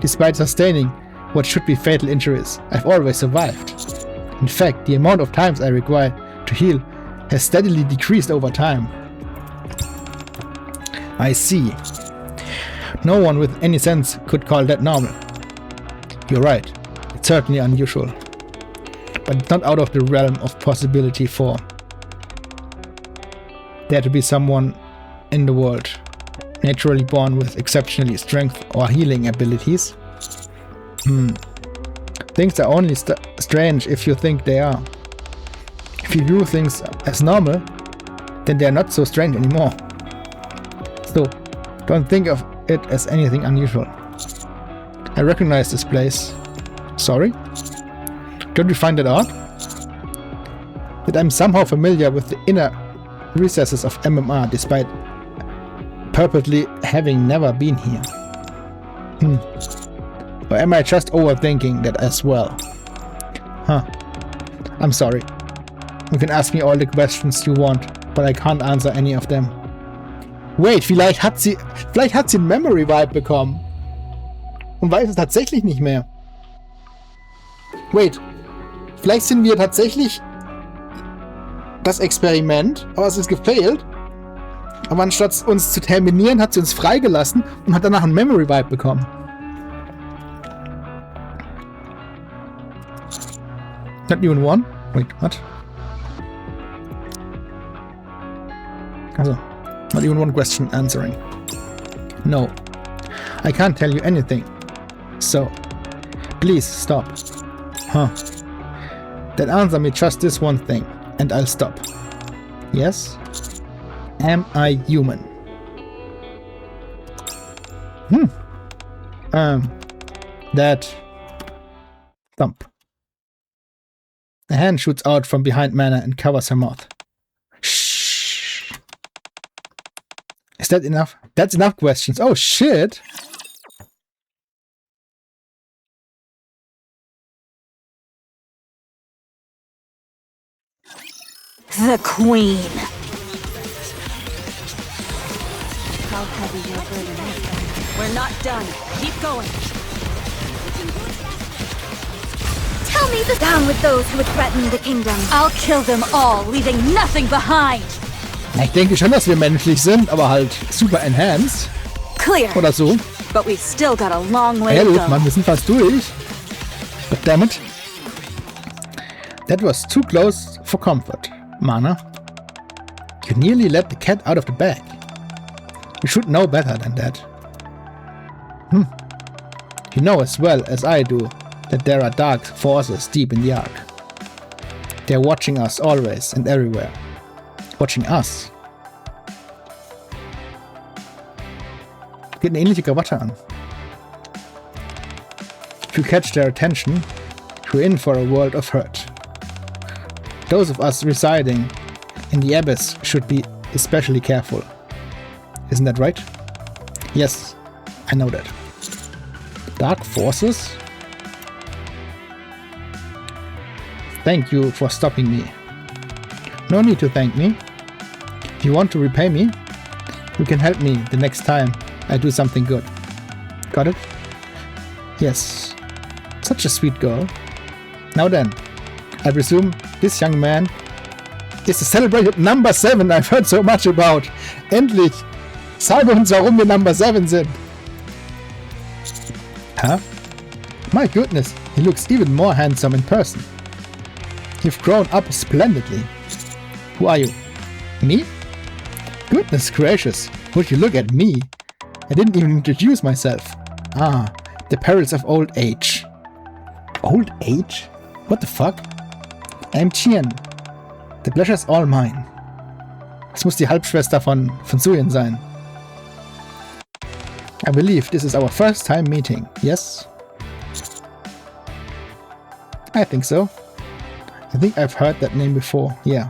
Despite sustaining what should be fatal injuries, I've always survived. In fact, the amount of times I require to heal has steadily decreased over time. I see. No one with any sense could call that normal. You're right. It's certainly unusual. But it's not out of the realm of possibility for there to be someone in the world naturally born with exceptionally strength or healing abilities. Things are only strange if you think they are. If you do things as normal, then they are not so strange anymore. So, don't think of it as anything unusual. I recognize this place. Sorry? Don't you find it odd? That I'm somehow familiar with the inner recesses of MMR despite purportedly having never been here. Or am I just overthinking that as well? Huh. I'm sorry. You can ask me all the questions you want, but I can't answer any of them. Wait, vielleicht hat sie einen Memory Vibe bekommen. Und weiß es tatsächlich nicht mehr. Wait. Vielleicht sind wir tatsächlich das Experiment, aber es ist gefailt. Aber anstatt uns zu terminieren, hat sie uns freigelassen und hat danach einen Memory Vibe bekommen. Not even one? Wait, what? Also, not even one question answering. No. I can't tell you anything. So, please stop. Huh. Then answer me just this one thing, and I'll stop. Yes? Am I human? That thump. A hand shoots out from behind Mana and covers her mouth. Shh. Is that enough? That's enough questions. Oh shit! The Queen. How heavy your burden is. We're not done. Keep going. Tell me the— Down with those who would threaten the kingdom. I'll kill them all, leaving nothing behind. Ich denke schon, dass wir menschlich sind, aber halt super enhanced. Clear. Oder so. But we've still got a long way Ja to gut, go. Mann, wir sind fast durch. But damn it. That was too close for comfort, Mana. You nearly let the cat out of the bag. You should know better than that. You know as well as I do that there are dark forces deep in the Ark. They're watching us always and everywhere. Watching us. Geht eine ähnliche Krawatte an. If you catch their attention, you're in for a world of hurt. Those of us residing in the abyss should be especially careful. Isn't that right? Yes, I know that. Dark forces? Thank you for stopping me. No need to thank me. If you want to repay me, you can help me the next time I do something good. Got it? Yes. Such a sweet girl. Now then, I presume this young man is the celebrated number 7 I've heard so much about. Endlich! Sage uns, warum wir Number 7 sind. Huh? My goodness, he looks even more handsome in person. You've grown up splendidly. Who are you? Me? Goodness gracious, would you look at me? I didn't even introduce myself. Ah, the perils of old age. Old age? What the fuck? I'm Chien. The pleasure's all mine. Das muss die Halbschwester von Suyin sein. I believe this is our first time meeting, yes? I think so. I think I've heard that name before, yeah.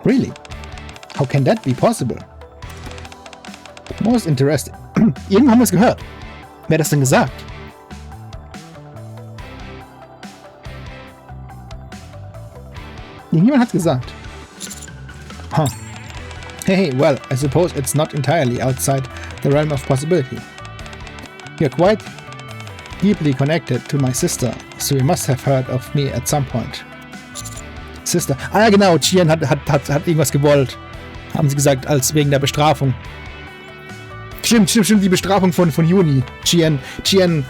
Really? How can that be possible? Most interesting. Irgendwo haben wir es gehört. Wer hat das denn gesagt? Irgendjemand hat's gesagt. Huh. Hey, well, I suppose it's not entirely outside the realm of possibility. You're quite deeply connected to my sister, so you must have heard of me at some point. Sister. Ah ja genau, Chien hat irgendwas gewollt. Haben sie gesagt, als wegen der Bestrafung. Stimmt, die Bestrafung von Juni. Chien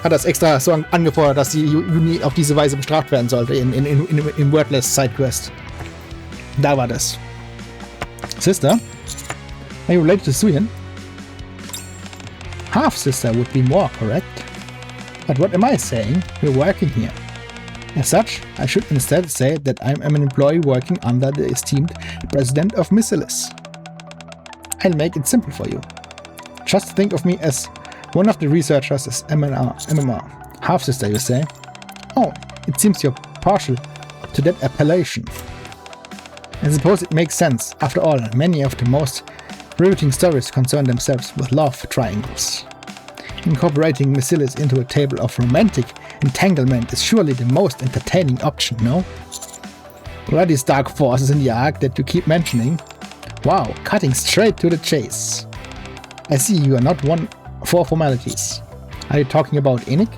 hat das extra so angefordert, dass die Juni auf diese Weise bestraft werden sollte in Wordless Sidequest. Da war das. Sister? Are you related to Suyin? Half-sister would be more correct. But what am I saying? We're working here. As such, I should instead say that I'm an employee working under the esteemed president of Missilis. I'll make it simple for you. Just think of me as one of the researchers as MMR. Half-sister, you say? Oh, it seems you're partial to that appellation. I suppose it makes sense. After all, many of the most riveting stories concern themselves with love triangles. Incorporating Missilis into a table of romantic entanglement is surely the most entertaining option, no? What are these dark forces in the Ark that you keep mentioning? Wow, cutting straight to the chase. I see you are not one for formalities. Are you talking about Nikke?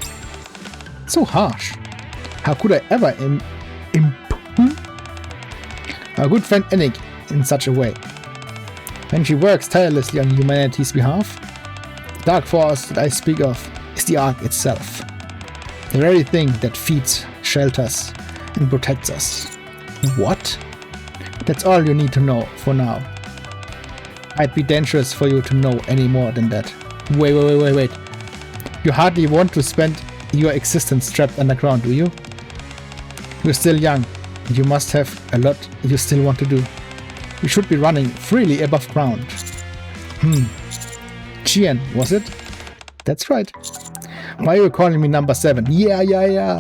So harsh. How could I ever our good friend Nikke in such a way? When she works tirelessly on humanity's behalf, the dark force that I speak of is the Ark itself. The very thing that feeds, shelters, and protects us. What? That's all you need to know for now. Might be dangerous for you to know any more than that. Wait. You hardly want to spend your existence trapped underground, do you? You're still young, and you must have a lot you still want to do. You should be running freely above ground. Chien, was it? That's right. Why are you calling me number 7? Yeah.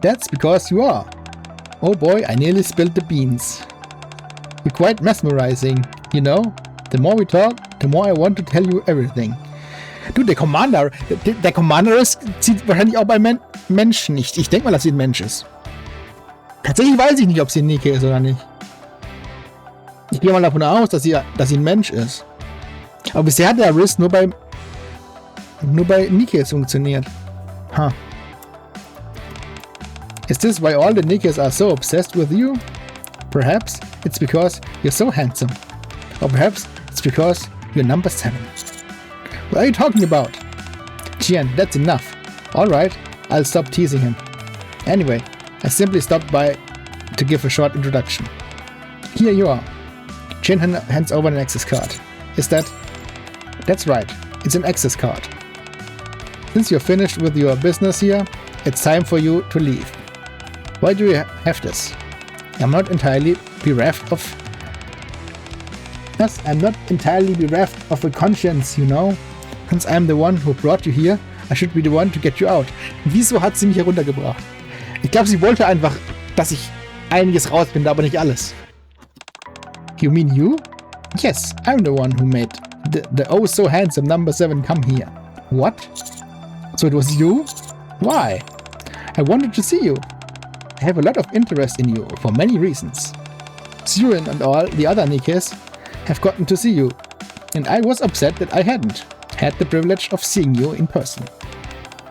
That's because you are. Oh boy, I nearly spilled the beans. You're quite mesmerizing, you know? The more we talk, the more I want to tell you everything. Du, der Commander sieht wahrscheinlich auch bei Menschen nicht. Ich denke mal, dass sie ein Mensch ist. Tatsächlich weiß ich nicht, ob sie ein Nikke ist oder nicht. Ich gehe mal davon aus, dass sie ein Mensch ist. Aber bisher hat der Riss nur bei Nikke funktioniert. Huh. Is this why all the Nikkes are so obsessed with you? Perhaps it's because you're so handsome. Or perhaps it's because you're number 7. What are you talking about? Chien, that's enough. Alright, I'll stop teasing him. Anyway, I simply stopped by to give a short introduction. Here you are. Chien hands over an access card. Is that? That's right, it's an access card. Since you're finished with your business here, it's time for you to leave. Why do you have this? I'm not entirely bereft of... Yes, I'm not entirely bereft of a conscience, you know. Since I'm the one who brought you here, I should be the one to get you out. Wieso hat sie mich hier runtergebracht? Ich glaube, sie wollte einfach, dass ich einiges rausfinde, aber nicht alles. You mean you? Yes, I'm the one who made the oh so handsome number 7 come here. What? So it was you? Why? I wanted to see you. I have a lot of interest in you for many reasons. Siren and all the other Nikkes have gotten to see you, and I was upset that I hadn't had the privilege of seeing you in person.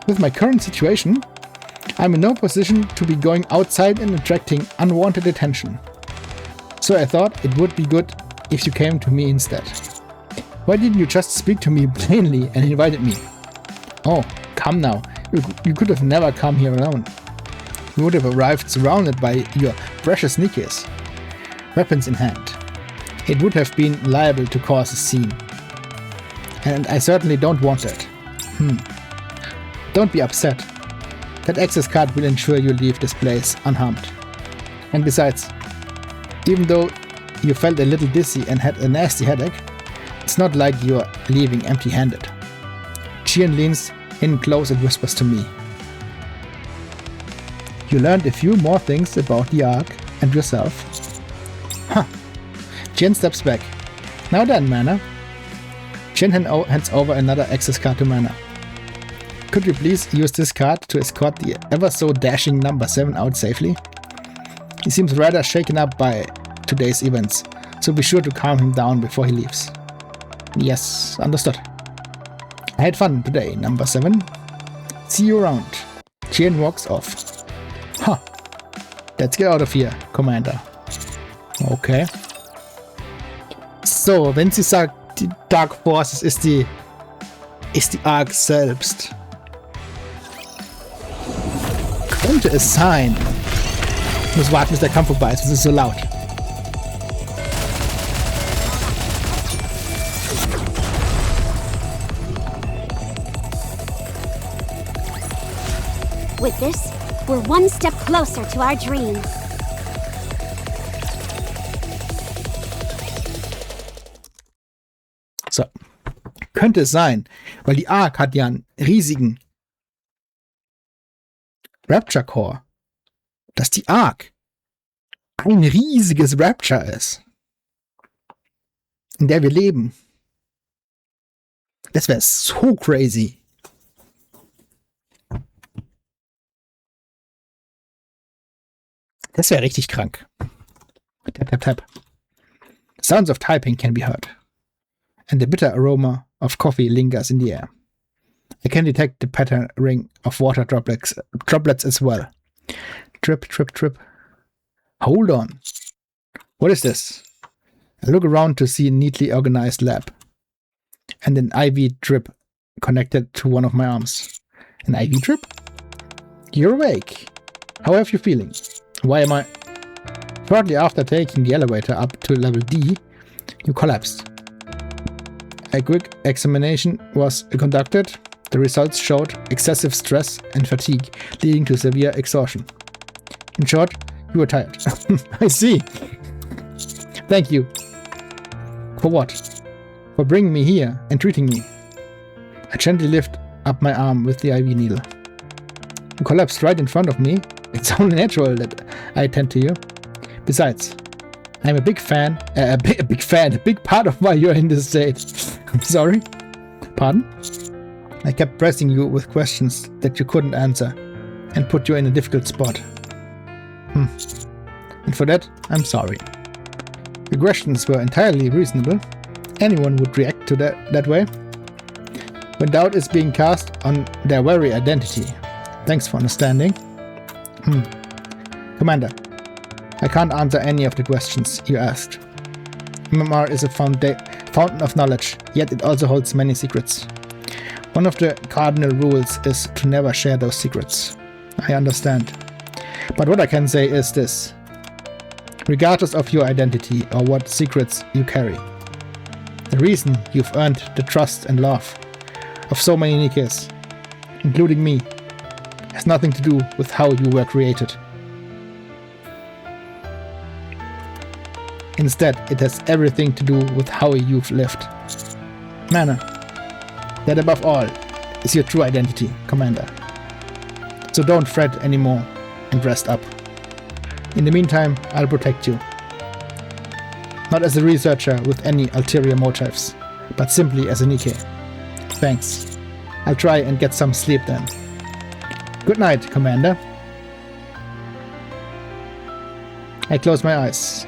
With my current situation, I'm in no position to be going outside and attracting unwanted attention. So I thought it would be good if you came to me instead. Why didn't you just speak to me plainly and invited me? Oh, come now. You could have never come here alone. You would have arrived surrounded by your precious Nikkes, weapons in hand. It would have been liable to cause a scene. And I certainly don't want that. Don't be upset. That access card will ensure you leave this place unharmed. And besides, even though you felt a little dizzy and had a nasty headache, it's not like you're leaving empty-handed. Jian leans in close and whispers to me. You learned a few more things about the Ark and yourself. Huh. Jian steps back. Now then, Mana. Jian hands over another access card to Mana. Could you please use this card to escort the ever-so-dashing number 7 out safely? He seems rather shaken up by today's events, so be sure to calm him down before he leaves. Yes, understood. I had fun today, number 7. See you around. Jian walks off. Huh. Let's get out of here, Commander. Okay. So, wenn sie sagt, die Dark Forces ist die Ark selbst. Könnte es sein. Ich muss warten, bis der Kampf vorbei ist, es ist so laut. With this, we're one step closer to our dream. So. Könnte es sein, weil die Ark hat ja einen riesigen Rapture Core, dass die Ark ein riesiges Rapture ist, in der wir leben. Das wäre so crazy. Das wäre richtig krank. Tap, tap, tap. Sounds of typing can be heard, and the bitter aroma of coffee lingers in the air. I can detect the pattering of water droplets as well. Drip, drip, drip. Hold on. What is this? I look around to see a neatly organized lab and an IV drip connected to one of my arms. An IV drip? You're awake. How are you feeling? Why am I... Shortly after taking the elevator up to level D, you collapsed. A quick examination was conducted. The results showed excessive stress and fatigue, leading to severe exhaustion. In short, you were tired. I see. Thank you. For what? For bringing me here and treating me. I gently lift up my arm with the IV needle. You collapsed right in front of me. It's only natural that I attend to you. Besides, I'm a big fan, a big part of why you're in this state. I'm sorry? Pardon? I kept pressing you with questions that you couldn't answer and put you in a difficult spot. And for that, I'm sorry. Your questions were entirely reasonable. Anyone would react to that way. When doubt is being cast on their very identity. Thanks for understanding. Commander, I can't answer any of the questions you asked. MMR is a fountain of knowledge, yet it also holds many secrets. One of the cardinal rules is to never share those secrets. I understand. But what I can say is this. Regardless of your identity or what secrets you carry, the reason you've earned the trust and love of so many Nikkes including me, has nothing to do with how you were created. Instead, it has everything to do with how you've lived. Mana, that above all is your true identity, Commander. So don't fret anymore and rest up. In the meantime, I'll protect you. Not as a researcher with any ulterior motives, but simply as a Nikke. Thanks. I'll try and get some sleep then. Good night, Commander. I close my eyes.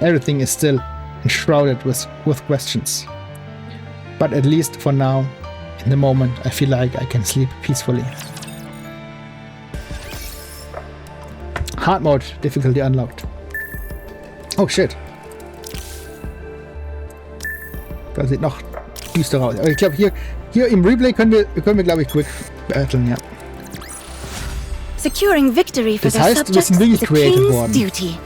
Everything is still enshrouded with questions. But at least for now, in the moment, I feel like I can sleep peacefully. Hard Mode, difficulty unlocked. Oh shit. Das sieht noch düsterer aus. Aber ich glaube, hier im Replay können wir glaube ich, quick battlen, ja. Securing victory for Das their heißt, wir subjects sind wirklich is a created king's worden. duty.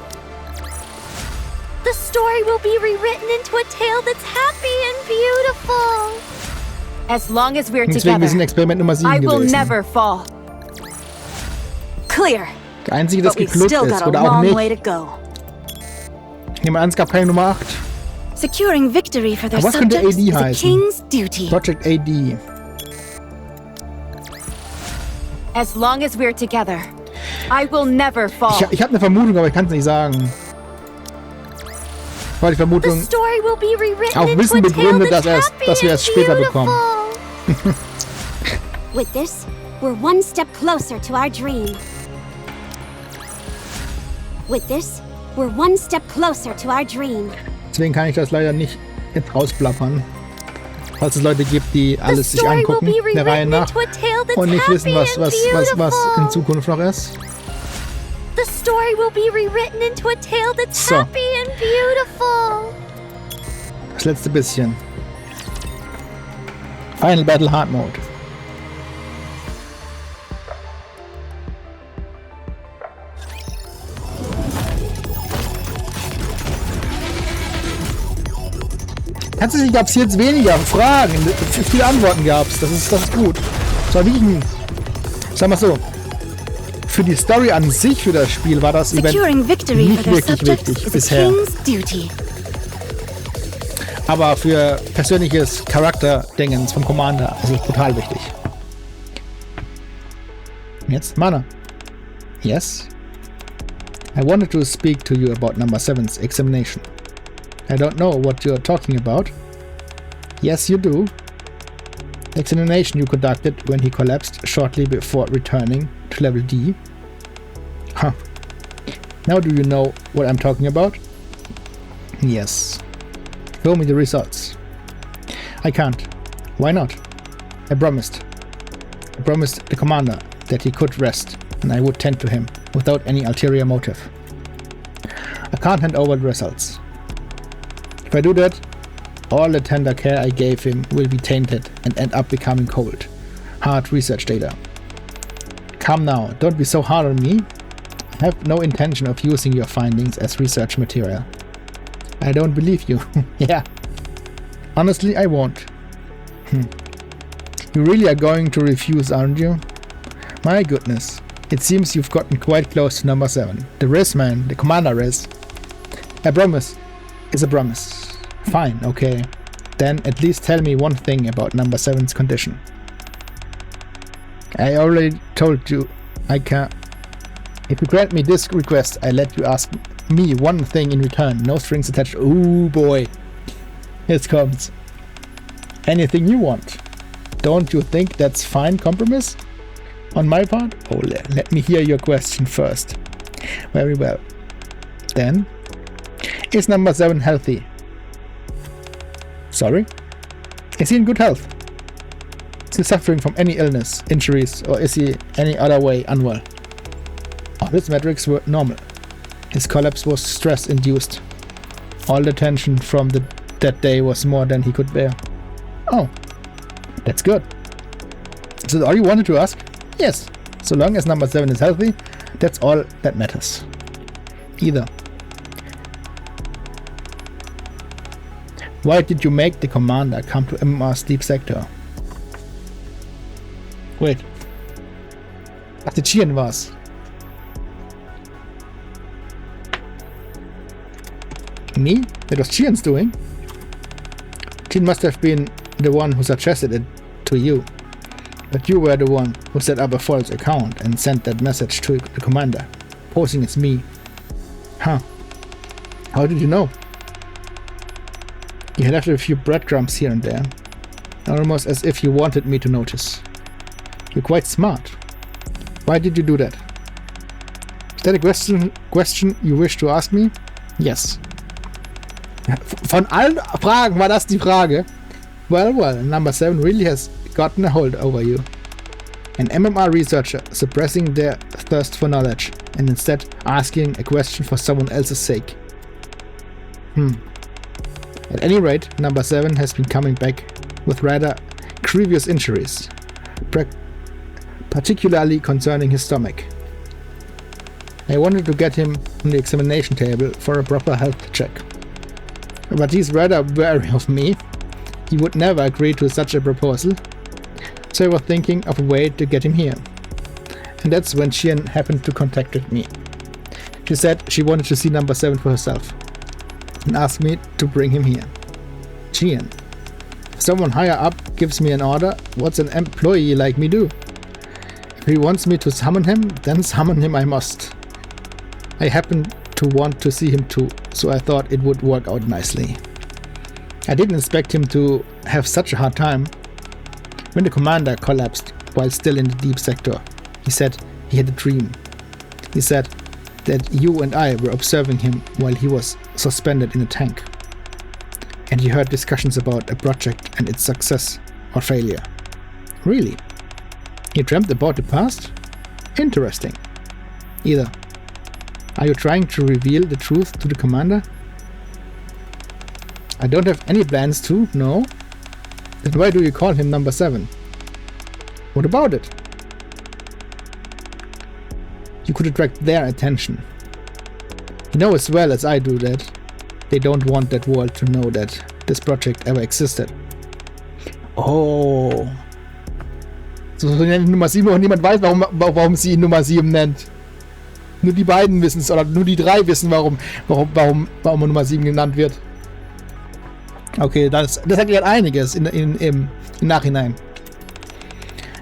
The story will be rewritten into a tale that's happy and beautiful. As long as we're Deswegen, wir sind together, Experiment Nummer 7 I will gewesen. never fall. Clear. Der einzige, das But we've geklappt still ist, got a oder auch long way nicht. to go. Ich nehme an, es gab keine Nummer 8. Securing victory for their Aber was könnte subjects AD is a heißen? king's duty. Project AD. As long as we're together, I will never fall. Ich habe eine Vermutung, aber ich kann es nicht sagen. Weil die The Vermutung story will be rewritten auf into Wissen a tale begründet, that's dass happy wir and es später beautiful. bekommen. With this, we're one step closer to our dream. With this, we're one step closer to our dream. Deswegen kann ich das leider nicht jetzt rausplappern. Falls es Leute gibt, die The alles sich story will angucken, be der Reihe rewritten nach, into a tale that's und nicht happy wissen, was and in beautiful. Zukunft noch ist. The story will be rewritten into a tale that's So. happy and beautiful. Das letzte bisschen. Final Battle Hard Mode. Tatsächlich gab es jetzt weniger Fragen, viele Antworten gab es. Das ist gut. Das war wirklich sagen wir so, für die Story an sich, für das Spiel, war das Event Securing victory for nicht their wirklich subjects wichtig is a bisher. king's duty. Aber für persönliches Charakterdingens vom Commander ist es brutal wichtig. Jetzt Mana. Yes. I wanted to speak to you about number 7's examination. I don't know what you're talking about. Yes, you do. The examination you conducted when he collapsed shortly before returning to level D. Huh. Now do you know what I'm talking about? Yes. Show me the results. I can't. Why not? I promised. I promised the commander that he could rest and I would tend to him without any ulterior motive. I can't hand over the results. If I do that, all the tender care I gave him will be tainted and end up becoming cold, hard research data. Come now, don't be so hard on me. I have no intention of using your findings as research material. I don't believe you. Yeah. Honestly, I won't. You really are going to refuse, aren't you? My goodness. It seems you've gotten quite close to number 7. The Riz man, the commander Riz. A promise is a promise. Fine, okay. Then at least tell me one thing about number 7's condition. I already told you I can't. If you grant me this request, I let you ask me one thing in return. No strings attached. Ooh boy. Here it comes. Anything you want. Don't you think that's fine compromise? On my part? Oh, let me hear your question first. Very well. Then, is number 7 healthy? Sorry? Is he in good health? Is he suffering from any illness, injuries, or is he any other way unwell? All his metrics were normal. His collapse was stress-induced. All the tension from that day was more than he could bear. Oh, that's good. Is that all you wanted to ask? Yes, so long as number 7 is healthy, that's all that matters. Either. Why did you make the commander come to MMR's deep sector? Wait, Dachte, Chien war's. Me? That was Chien's doing. Chien must have been the one who suggested it to you. But you were the one who set up a false account and sent that message to the commander, posing it's me. Huh. How did you know? You had left a few breadcrumbs here and there, almost as if you wanted me to notice. You're quite smart. Why did you do that? Is that a question you wish to ask me? Yes. Von allen Fragen war das die Frage. Well, number 7 really has gotten a hold over you. An MMR researcher suppressing their thirst for knowledge and instead asking a question for someone else's sake. At any rate, number 7 has been coming back with rather grievous injuries, particularly concerning his stomach. I wanted to get him on the examination table for a proper health check. But he's rather wary of me. He would never agree to such a proposal, so I was thinking of a way to get him here. And that's when Chien happened to contact me. She said she wanted to see number 7 for herself, and asked me to bring him here. Chien. If someone higher up gives me an order, what's an employee like me do? If he wants me to summon him, then summon him I must. I happen to want to see him too, so I thought it would work out nicely. I didn't expect him to have such a hard time. When the commander collapsed while still in the deep sector, he said he had a dream. He said that you and I were observing him while he was suspended in a tank. And he heard discussions about a project and its success or failure. Really? He dreamt about the past? Interesting. Either. Are you trying to reveal the truth to the commander? I don't have any plans to, no. Then why do you call him number 7? What about it? You could attract their attention. You know as well as I do that they don't want that world to know that this project ever existed. Oh. So nennt Nummer 7 und niemand weiß, warum sie ihn Nummer 7 nennt. Nur die beiden wissen es, oder nur die 3 wissen, warum er Nummer 7 genannt wird. Okay, das erklärt einiges im Nachhinein.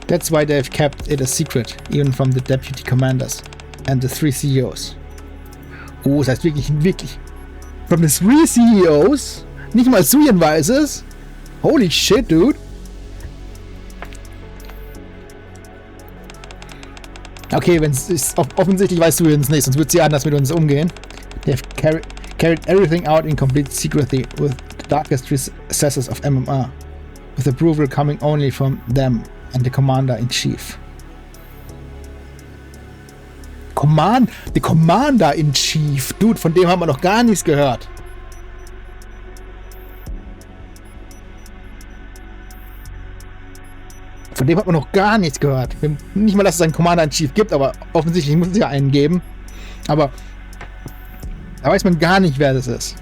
That's why they've kept it a secret, even from the deputy commanders and the 3 CEOs. Oh, das heißt wirklich. From the 3 CEOs? Nicht mal Suyen weiß es? Holy shit, dude. Okay, wenn es offensichtlich weiß Suyen es nicht, sonst wird sie anders mit uns umgehen. They've carried everything out in complete secrecy with the darkest recesses of MMR, with approval coming only from them and the Commander-in-Chief. The Commander-in-Chief, dude, von dem haben wir noch gar nichts gehört. Von dem hat man noch gar nichts gehört. Nicht mal, dass es einen Commander-in-Chief gibt, aber offensichtlich muss es ja einen geben. Aber da weiß man gar nicht, wer das ist.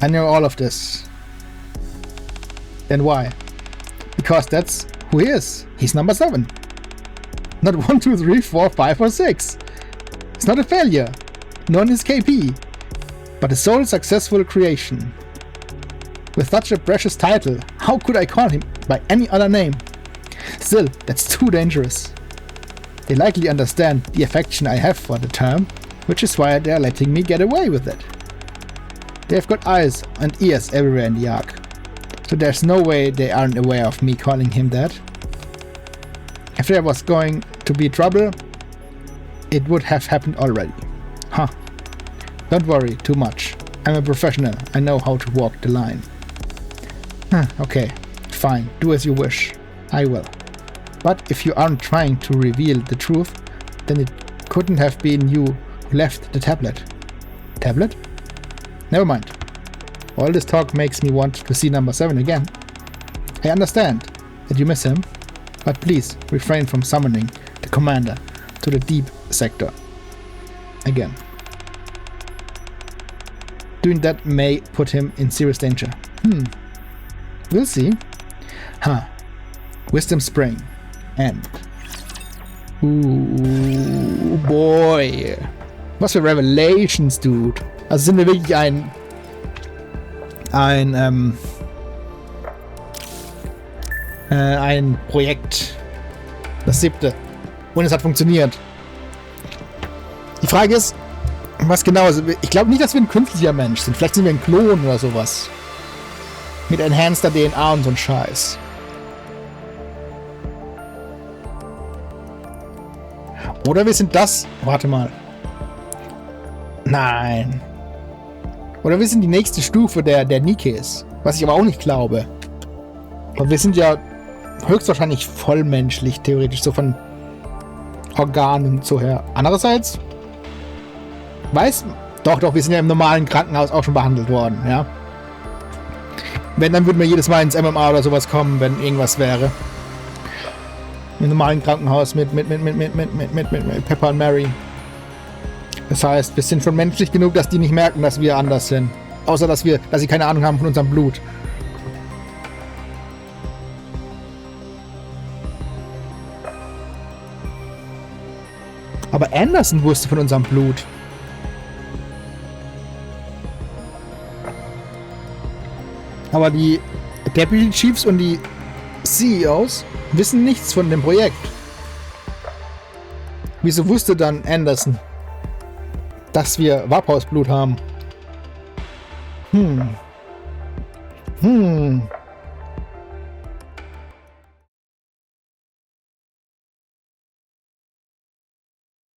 I know all of this. Then why? Because that's who he is. He's number 7. Not 1, 2, 3, 4, 5 or 6. It's not a failure. Nor an escapee. But a sole successful creation. With such a precious title, how could I call him by any other name? Still, that's too dangerous. They likely understand the affection I have for the term, which is why they're letting me get away with it. They've got eyes and ears everywhere in the Ark, so there's no way they aren't aware of me calling him that. If there was going to be trouble, it would have happened already. Huh. Don't worry too much. I'm a professional. I know how to walk the line. Okay, fine. Do as you wish. I will. But if you aren't trying to reveal the truth, then it couldn't have been you who left the tablet. Tablet? Never mind. All this talk makes me want to see number 7 again. I understand that you miss him, but please refrain from summoning the commander to the deep sector again. Doing that may put him in serious danger. We'll see. Wisdom Spring. End. Boy. Was für Revelations, Dude. Also sind wir wirklich ein Projekt. Das 7. Und es hat funktioniert. Die Frage ist, was genau ist. Ich glaube nicht, dass wir ein künstlicher Mensch sind. Vielleicht sind wir ein Klon oder sowas. Mit enhanceder DNA und so ein Scheiß. Oder wir sind das... Warte mal. Nein. Oder wir sind die nächste Stufe der Nikkes. Was ich aber auch nicht glaube. Und wir sind ja höchstwahrscheinlich vollmenschlich, theoretisch, so von Organen so her. Andererseits... Doch, wir sind ja im normalen Krankenhaus auch schon behandelt worden, ja. Wenn, dann würden wir jedes Mal ins MMA oder sowas kommen, wenn irgendwas wäre. Im normalen Krankenhaus mit Pepper und Mary. Das heißt, wir sind schon menschlich genug, dass die nicht merken, dass wir anders sind. Außer, dass sie keine Ahnung haben von unserem Blut. Aber Anderson wusste von unserem Blut. Aber die Deputy Chiefs und die CEOs wissen nichts von dem Projekt. Wieso wusste dann Anderson, dass wir Warphausblut haben?